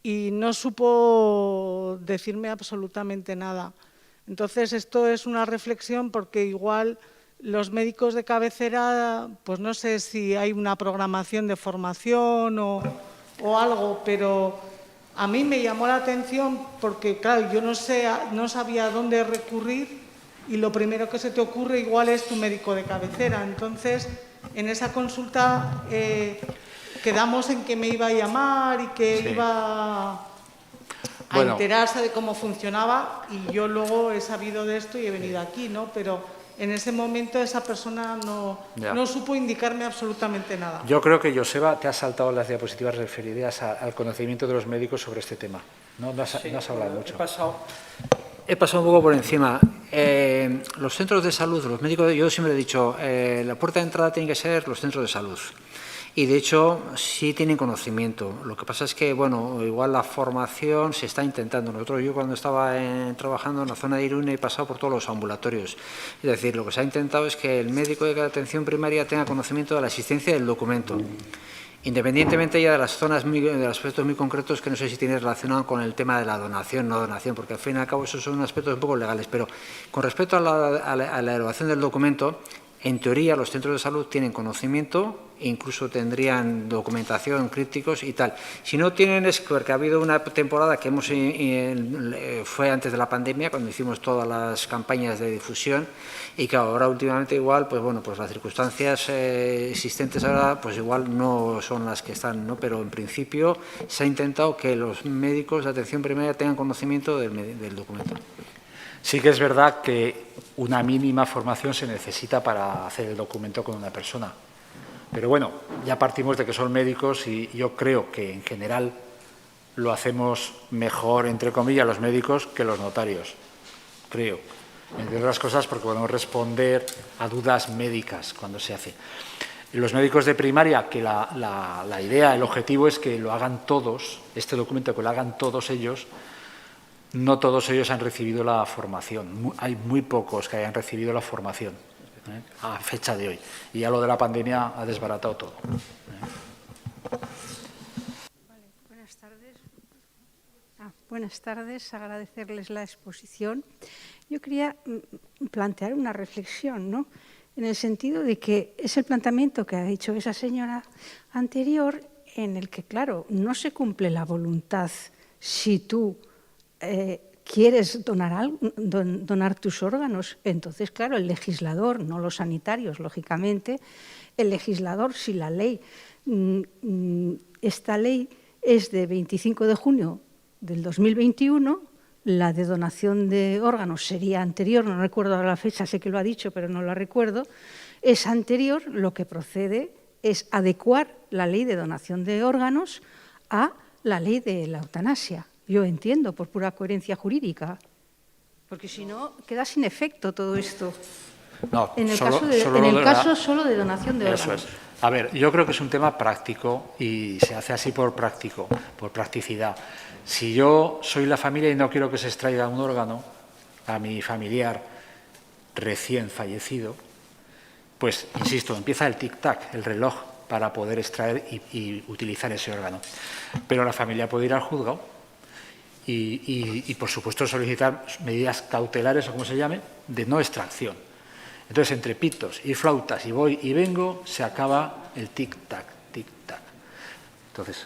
y no supo decirme absolutamente nada. Entonces esto es una reflexión porque igual los médicos de cabecera, pues no sé si hay una programación de formación o algo, pero a mí me llamó la atención porque, claro, yo no sabía a dónde recurrir y lo primero que se te ocurre igual es tu médico de cabecera. Entonces, en esa consulta quedamos en que me iba a llamar y que iba a enterarse de cómo funcionaba y yo luego he sabido de esto y he venido aquí, ¿no? Pero en ese momento esa persona no supo indicarme absolutamente nada. Yo creo que, Joseba, te has saltado las diapositivas referidas al conocimiento de los médicos sobre este tema. No has hablado mucho. He pasado un poco por encima. Los centros de salud, los médicos, yo siempre he dicho, la puerta de entrada tiene que ser los centros de salud. Y, de hecho, sí tienen conocimiento. Lo que pasa es que, bueno, igual la formación se está intentando. Yo cuando estaba trabajando en la zona de Irún he pasado por todos los ambulatorios. Es decir, lo que se ha intentado es que el médico de atención primaria tenga conocimiento de la existencia del documento. Independientemente ya de las zonas, de los aspectos muy concretos que no sé si tiene relacionado con el tema de la donación, no donación, porque al fin y al cabo esos son aspectos un poco legales. Pero con respecto a la elaboración del documento, en teoría los centros de salud tienen conocimiento, incluso tendrían documentación, críticos y tal. Si no tienen es porque ha habido una temporada que fue antes de la pandemia, cuando hicimos todas las campañas de difusión y que ahora últimamente igual, pues bueno, pues las circunstancias existentes ahora pues igual no son las que están, ¿no? Pero en principio se ha intentado que los médicos de atención primaria tengan conocimiento del documento. Sí que es verdad que una mínima formación se necesita para hacer el documento con una persona. Pero bueno, ya partimos de que son médicos y yo creo que en general lo hacemos mejor, entre comillas, los médicos que los notarios. Creo. Entre otras cosas porque podemos responder a dudas médicas cuando se hace. Los médicos de primaria, que la idea, el objetivo es que lo hagan todos, este documento que lo hagan todos ellos. No todos ellos han recibido la formación. Hay muy pocos que hayan recibido la formación a fecha de hoy. Y ya lo de la pandemia ha desbaratado todo. Vale, buenas tardes. Buenas tardes, agradecerles la exposición. Yo quería plantear una reflexión, ¿no? En el sentido de que es el planteamiento que ha hecho esa señora anterior, en el que, claro, no se cumple la voluntad si tú quieres donar tus órganos. Entonces, claro, el legislador, no los sanitarios, lógicamente, el legislador, si la ley, esta ley es de 25 de junio del 2021, la de donación de órganos sería anterior, no recuerdo la fecha, sé que lo ha dicho, pero no la recuerdo, es anterior, lo que procede es adecuar la ley de donación de órganos a la ley de la eutanasia. Yo entiendo, por pura coherencia jurídica, porque si no, queda sin efecto todo esto. No, En el solo- caso, de, solo en lo el de la- caso solo de donación de Eso órganos. es. A ver, yo creo que es un tema práctico y se hace así por práctico, por practicidad. Si yo soy la familia y no quiero que se extraiga un órgano a mi familiar recién fallecido, pues, insisto, empieza el tic-tac, el reloj, para poder extraer y utilizar ese órgano. Pero la familia puede ir al juzgado y, por supuesto, solicitar medidas cautelares, o como se llame, de no extracción. Entonces, entre pitos y flautas y voy y vengo, se acaba el tic-tac, tic-tac. Entonces,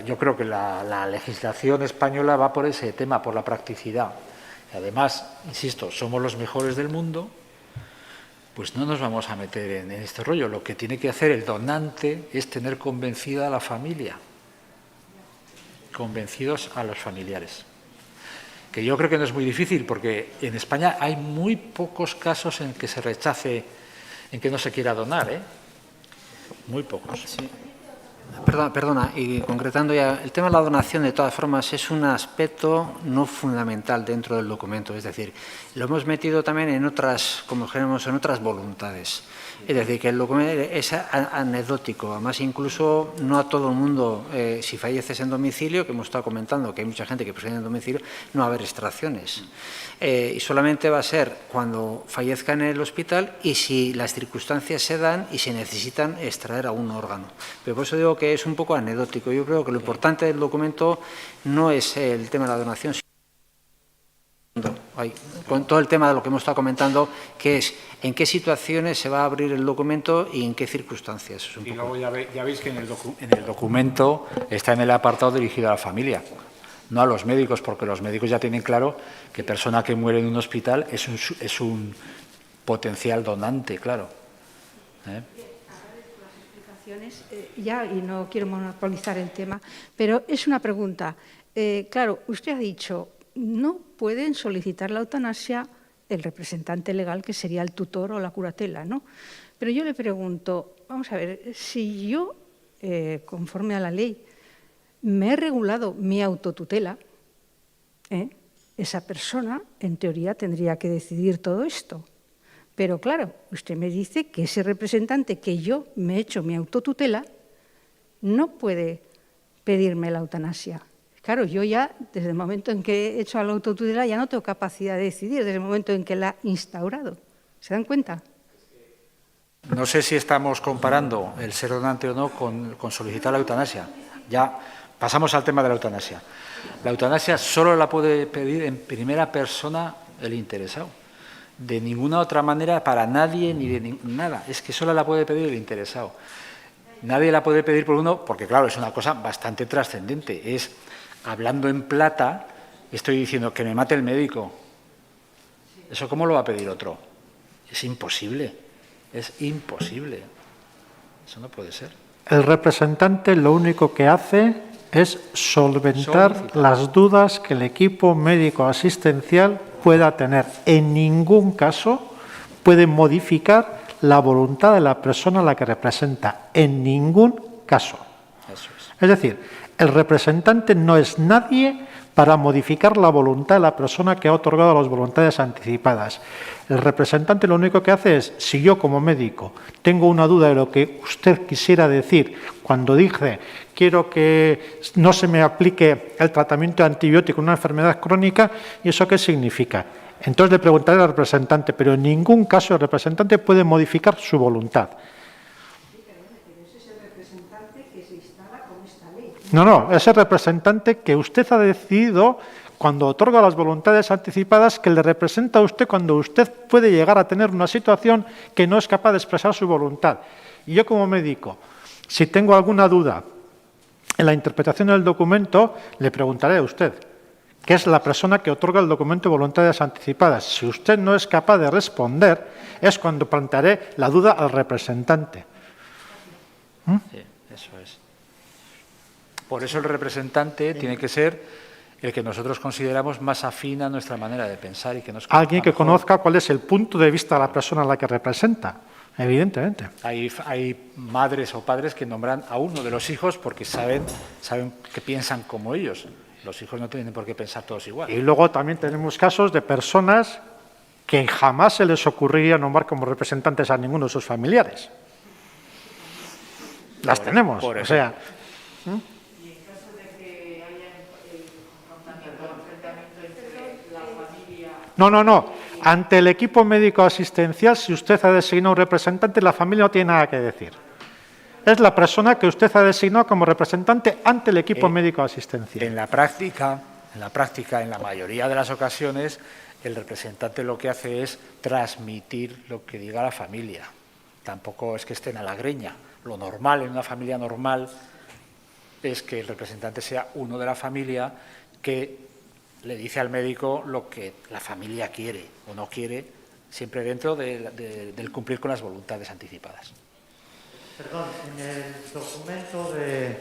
yo creo que la legislación española va por ese tema, por la practicidad. Y además, insisto, somos los mejores del mundo, pues no nos vamos a meter en este rollo. Lo que tiene que hacer el donante es tener convencida a la familia, convencidos a los familiares. Que yo creo que no es muy difícil, porque en España hay muy pocos casos en que se rechace, en que no se quiera donar, ¿eh? Muy pocos. Sí. Perdona, y concretando ya, el tema de la donación, de todas formas, es un aspecto no fundamental dentro del documento. Es decir, lo hemos metido también en otras, como dijéramos, en otras voluntades. Es decir, que el documento es anecdótico. Además, incluso no a todo el mundo, si falleces en domicilio, que hemos estado comentando que hay mucha gente que preside en domicilio, no va a haber extracciones. Y solamente va a ser cuando fallezca en el hospital y si las circunstancias se dan y se necesitan extraer algún órgano. Pero por eso digo que es un poco anecdótico. Yo creo que lo importante del documento no es el tema de la donación, sino con todo el tema de lo que hemos estado comentando, que es en qué situaciones se va a abrir el documento y en qué circunstancias. Es un Y poco... luego ya veis que en el documento está en el apartado dirigido a la familia, no a los médicos, porque los médicos ya tienen claro que persona que muere en un hospital es un potencial donante, claro. Ya, y no quiero monopolizar el tema, pero es una pregunta. Claro, usted ha dicho, no pueden solicitar la eutanasia el representante legal, que sería el tutor o la curatela, ¿no? Pero yo le pregunto, vamos a ver, si yo, conforme a la ley, me he regulado mi autotutela, esa persona, en teoría, tendría que decidir todo esto. Pero claro, usted me dice que ese representante que yo me he hecho mi autotutela no puede pedirme la eutanasia. Claro, yo ya, desde el momento en que he hecho la autotutela, ya no tengo capacidad de decidir, desde el momento en que la he instaurado. ¿Se dan cuenta? No sé si estamos comparando el ser donante o no con solicitar la eutanasia. Ya pasamos al tema de la eutanasia. La eutanasia solo la puede pedir en primera persona el interesado. De ninguna otra manera, para nadie, ni de nada. Es que solo la puede pedir el interesado. Nadie la puede pedir por uno, porque claro, es una cosa bastante trascendente. Es, hablando en plata, estoy diciendo que me mate el médico. ¿Eso cómo lo va a pedir otro? Es imposible. Es imposible. Eso no puede ser. El representante lo único que hace es solventar las dudas que el equipo médico asistencial pueda tener. En ningún caso puede modificar la voluntad de la persona a la que representa. En ningún caso. Eso es. Es decir, el representante no es nadie para modificar la voluntad de la persona que ha otorgado las voluntades anticipadas. El representante lo único que hace es, si yo como médico tengo una duda de lo que usted quisiera decir cuando dije quiero que no se me aplique el tratamiento antibiótico en una enfermedad crónica, ¿y eso qué significa? Entonces le preguntaré al representante, pero en ningún caso el representante puede modificar su voluntad. No, es el representante que usted ha decidido cuando otorga las voluntades anticipadas que le representa a usted cuando usted puede llegar a tener una situación que no es capaz de expresar su voluntad. Y yo como médico, si tengo alguna duda en la interpretación del documento, le preguntaré a usted, que es la persona que otorga el documento de voluntades anticipadas. Si usted no es capaz de responder, es cuando plantearé la duda al representante. Sí, eso es. Por eso el representante tiene que ser el que nosotros consideramos más afín a nuestra manera de pensar y que nos conozca Alguien que mejor. conozca cuál es el punto de vista de la persona a la que representa, evidentemente. Hay madres o padres que nombran a uno de los hijos porque saben que piensan como ellos. Los hijos no tienen por qué pensar todos igual. Y luego también tenemos casos de personas que jamás se les ocurriría nombrar como representantes a ninguno de sus familiares. Las tenemos, o sea... Y en caso de que haya confrontamiento o enfrentamiento entre la familia... No. Ante el equipo médico asistencial, si usted ha designado un representante, la familia no tiene nada que decir. Es la persona que usted ha designado como representante ante el equipo médico asistencial. En la práctica, en la mayoría de las ocasiones, el representante lo que hace es transmitir lo que diga la familia. Tampoco es que estén a la greña. Lo normal en una familia normal es que el representante sea uno de la familia que le dice al médico lo que la familia quiere o no quiere, siempre dentro del cumplir con las voluntades anticipadas. Perdón, en el documento de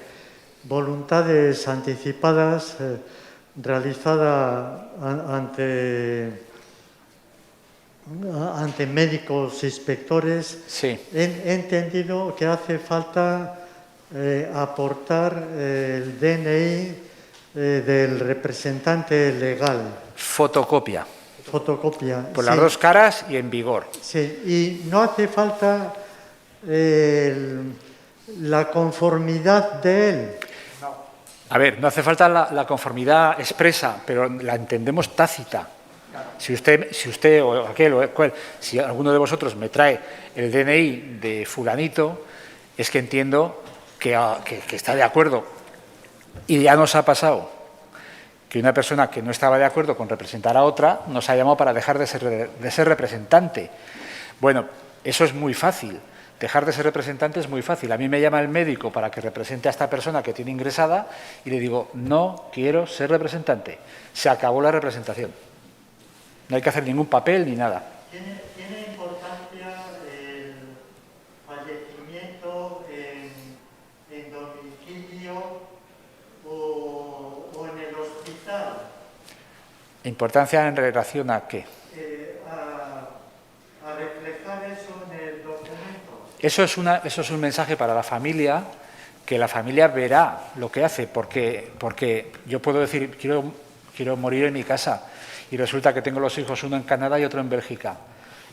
voluntades anticipadas realizada ante médicos inspectores, sí. He entendido que hace falta aportar el DNI del representante legal. Fotocopia. Fotocopia. Por las dos caras y en vigor. Sí, y no hace falta la conformidad de él. A ver, no hace falta la conformidad expresa, pero la entendemos tácita. Si usted o aquel o cual, si alguno de vosotros me trae el DNI de fulanito, es que entiendo que está de acuerdo. Y ya nos ha pasado que una persona que no estaba de acuerdo con representar a otra nos ha llamado para dejar de ser representante. Bueno, eso es muy fácil. Dejar de ser representante es muy fácil. A mí me llama el médico para que represente a esta persona que tiene ingresada y le digo, no quiero ser representante. Se acabó la representación. No hay que hacer ningún papel ni nada. ¿Tiene importancia el fallecimiento en domicilio o en el hospital? ¿Importancia en relación a qué? A reflejar eso en el documento. Eso es un mensaje para la familia, que la familia verá lo que hace, porque yo puedo decir, quiero morir en mi casa, y resulta que tengo los hijos, uno en Canadá y otro en Bélgica,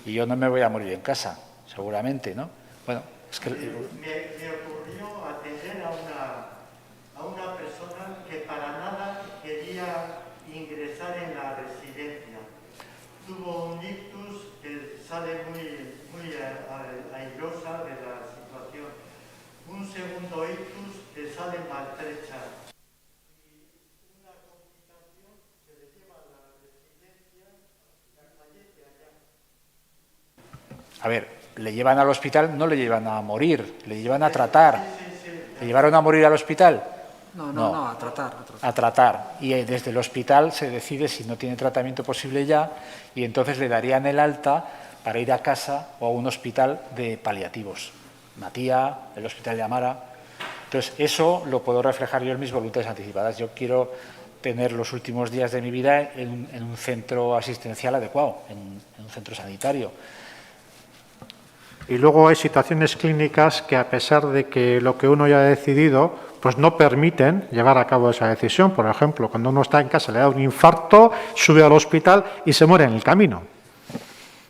y yo no me voy a morir en casa, seguramente, ¿no? Bueno, es que... Me ocurrió atender a una persona que para nada quería ingresar en la residencia. Tuvo un ictus que sale muy airosa de la situación. Un segundo ictus que sale maltrecha. Y una complicación que le lleva a la residencia y fallece allá. A ver, le llevan al hospital, no le llevan a morir, le llevan a tratar. ¿Le llevaron a morir al hospital? No, a tratar. A tratar. Y desde el hospital se decide si no tiene tratamiento posible ya y entonces le darían el alta para ir a casa o a un hospital de paliativos. Matía, el hospital de Amara. Entonces, eso lo puedo reflejar yo en mis voluntades anticipadas. Yo quiero tener los últimos días de mi vida en un centro asistencial adecuado, en un centro sanitario. Y luego hay situaciones clínicas que, a pesar de que lo que uno ya ha decidido, pues no permiten llevar a cabo esa decisión. Por ejemplo, cuando uno está en casa, le da un infarto, sube al hospital y se muere en el camino.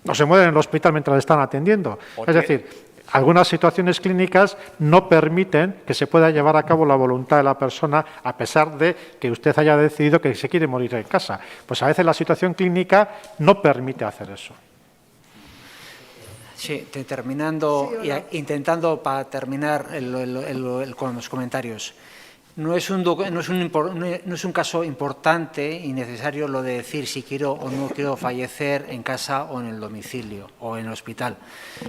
O se muere en el hospital mientras le están atendiendo. Es decir, algunas situaciones clínicas no permiten que se pueda llevar a cabo la voluntad de la persona, a pesar de que usted haya decidido que se quiere morir en casa. Pues a veces la situación clínica no permite hacer eso. Sí, terminando, intentando para terminar con los comentarios. No es un caso importante y necesario lo de decir si quiero o no quiero fallecer en casa o en el domicilio o en el hospital.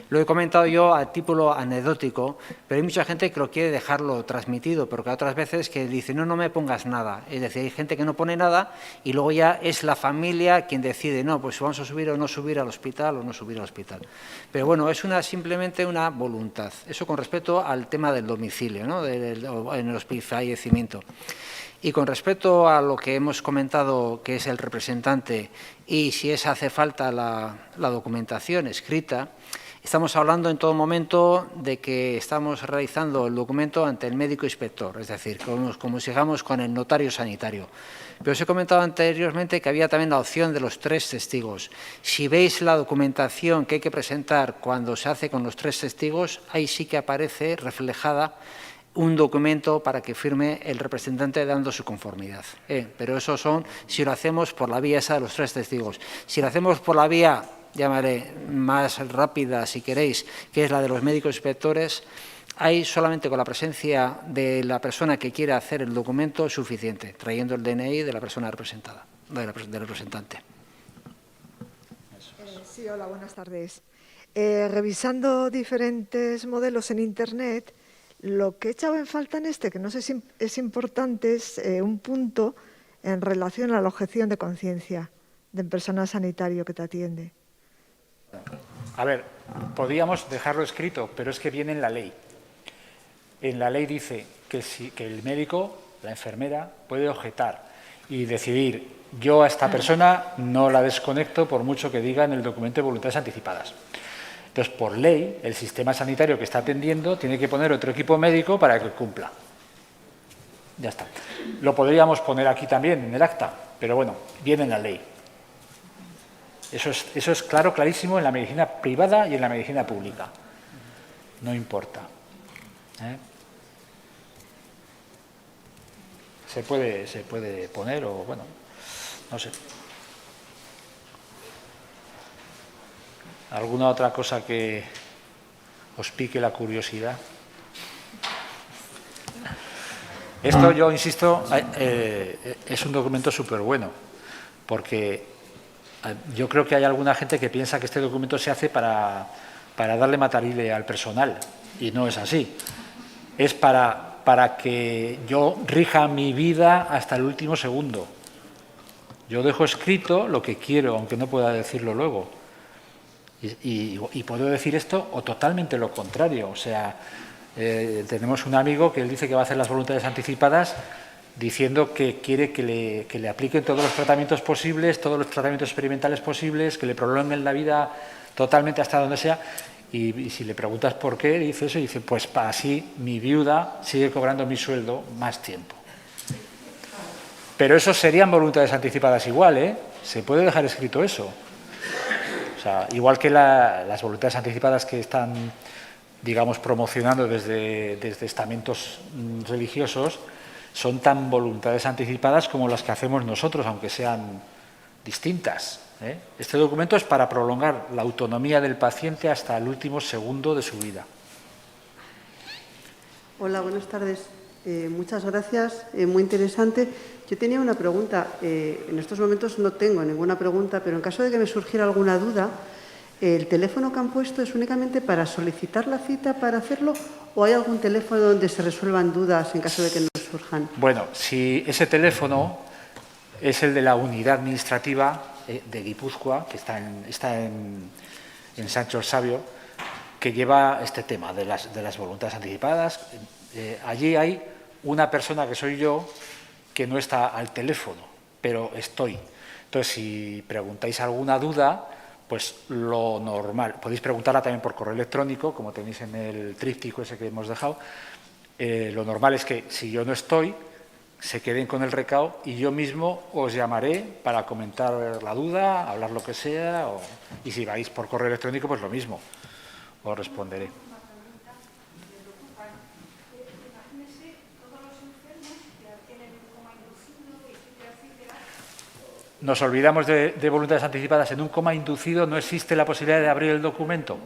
Lo he comentado yo a título anecdótico, pero hay mucha gente que lo quiere dejarlo transmitido, porque otras veces que dice no me pongas nada. Es decir, hay gente que no pone nada y luego ya es la familia quien decide, no, pues vamos a subir o no subir al hospital o no subir al hospital. Pero bueno, es simplemente una voluntad. Eso con respecto al tema del domicilio, ¿no? En el hospital. Y con respecto a lo que hemos comentado, que es el representante, y si hace falta la documentación escrita, Estamos hablando en todo momento de que estamos realizando el documento ante el médico inspector, es decir, como si fuéramos con el notario sanitario. Pero os he comentado anteriormente que había también la opción de los 3 testigos. Si veis la documentación que hay que presentar cuando se hace con los 3 testigos, ahí sí que aparece reflejada un documento para que firme el representante dando su conformidad. Pero eso son si lo hacemos por la vía esa de los 3 testigos. Si lo hacemos por la vía, llamaré, más rápida, si queréis, que es la de los médicos inspectores, hay solamente con la presencia de la persona que quiere hacer el documento suficiente, trayendo el DNI de la persona representada, del representante. Sí, hola, buenas tardes. Revisando diferentes modelos en Internet, lo que he echado en falta en este, que no sé si es importante, es un punto en relación a la objeción de conciencia del personal sanitario que te atiende. A ver, podríamos dejarlo escrito, pero es que viene en la ley. En la ley dice que el médico, la enfermera, puede objetar y decidir, yo a esta persona no la desconecto por mucho que diga en el documento de voluntades anticipadas. Entonces, por ley, el sistema sanitario que está atendiendo tiene que poner otro equipo médico para que cumpla. Ya está. Lo podríamos poner aquí también, en el acta, pero bueno, viene en la ley. Eso es claro, clarísimo en la medicina privada y en la medicina pública. No importa. Se puede poner o, bueno, no sé. ¿Alguna otra cosa que os pique la curiosidad? Esto, yo insisto, es un documento súper bueno, porque yo creo que hay alguna gente que piensa que este documento se hace para darle matarile al personal, y no es así. Es para que yo rija mi vida hasta el último segundo. Yo dejo escrito lo que quiero, aunque no pueda decirlo luego. Y puedo decir esto o totalmente lo contrario. O sea, tenemos un amigo que él dice que va a hacer las voluntades anticipadas diciendo que quiere que le apliquen todos los tratamientos posibles, todos los tratamientos experimentales posibles, que le prolonguen la vida totalmente hasta donde sea. Y si le preguntas por qué, dice eso, y dice, pues así mi viuda sigue cobrando mi sueldo más tiempo. Pero eso serían voluntades anticipadas igual, ¿eh? Se puede dejar escrito eso. O sea, igual que las voluntades anticipadas que están, digamos, promocionando desde estamentos religiosos, son tan voluntades anticipadas como las que hacemos nosotros, aunque sean distintas. Este documento es para prolongar la autonomía del paciente hasta el último segundo de su vida. Hola, buenas tardes. Muchas gracias, muy interesante. Yo tenía una pregunta. En estos momentos no tengo ninguna pregunta, pero en caso de que me surgiera alguna duda, ¿el teléfono que han puesto es únicamente para solicitar la cita para hacerlo o hay algún teléfono donde se resuelvan dudas en caso de que nos surjan? Bueno, si ese teléfono es el de la unidad administrativa de Guipúzcoa, que está en Sancho el Sabio, que lleva este tema de las voluntades anticipadas. Allí hay una persona que soy yo que no está al teléfono, pero estoy. Entonces, si preguntáis alguna duda, pues lo normal, podéis preguntarla también por correo electrónico, como tenéis en el tríptico ese que hemos dejado. Lo normal es que si yo no estoy, se queden con el recado y yo mismo os llamaré para comentar la duda, hablar lo que sea, y si vais por correo electrónico, pues lo mismo, os responderé. Nos olvidamos de voluntades anticipadas. En un coma inducido no existe la posibilidad de abrir el documento.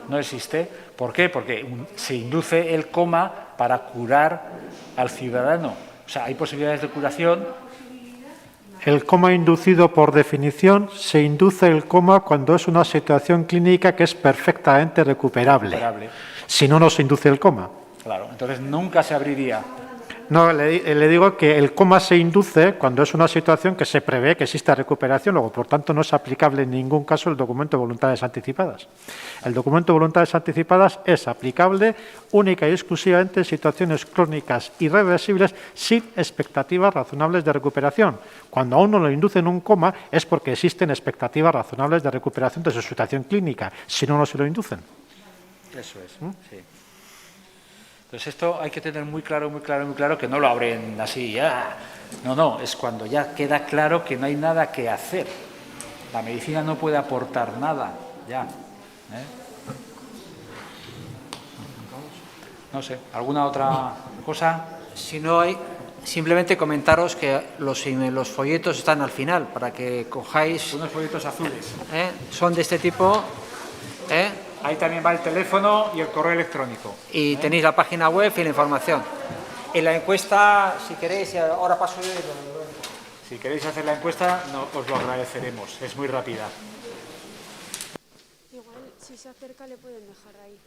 No existe. ¿Por qué? Porque se induce el coma para curar al ciudadano. O sea, hay posibilidades de curación. El coma inducido, por definición, se induce el coma cuando es una situación clínica que es perfectamente recuperable. Si no, no se induce el coma. Claro, entonces nunca se abriría. No, le digo que el coma se induce cuando es una situación que se prevé que exista recuperación, luego, por tanto, no es aplicable en ningún caso el documento de voluntades anticipadas. El documento de voluntades anticipadas es aplicable única y exclusivamente en situaciones crónicas irreversibles sin expectativas razonables de recuperación. Cuando a uno lo inducen un coma es porque existen expectativas razonables de recuperación de su situación clínica, si no, no se lo inducen. Eso es, sí. Entonces esto hay que tener muy claro que no lo abren así ya. No, es cuando ya queda claro que no hay nada que hacer. La medicina no puede aportar nada, ya. No sé, ¿alguna otra cosa? Si no hay, simplemente comentaros que los folletos están al final, para que cojáis... Unos folletos azules. Son de este tipo. Ahí también va el teléfono y el correo electrónico. Y tenéis la página web y la información. En la encuesta, si queréis, ahora paso yo. Si queréis hacer la encuesta, os lo agradeceremos. Es muy rápida. Igual, si se acerca, le pueden dejar ahí.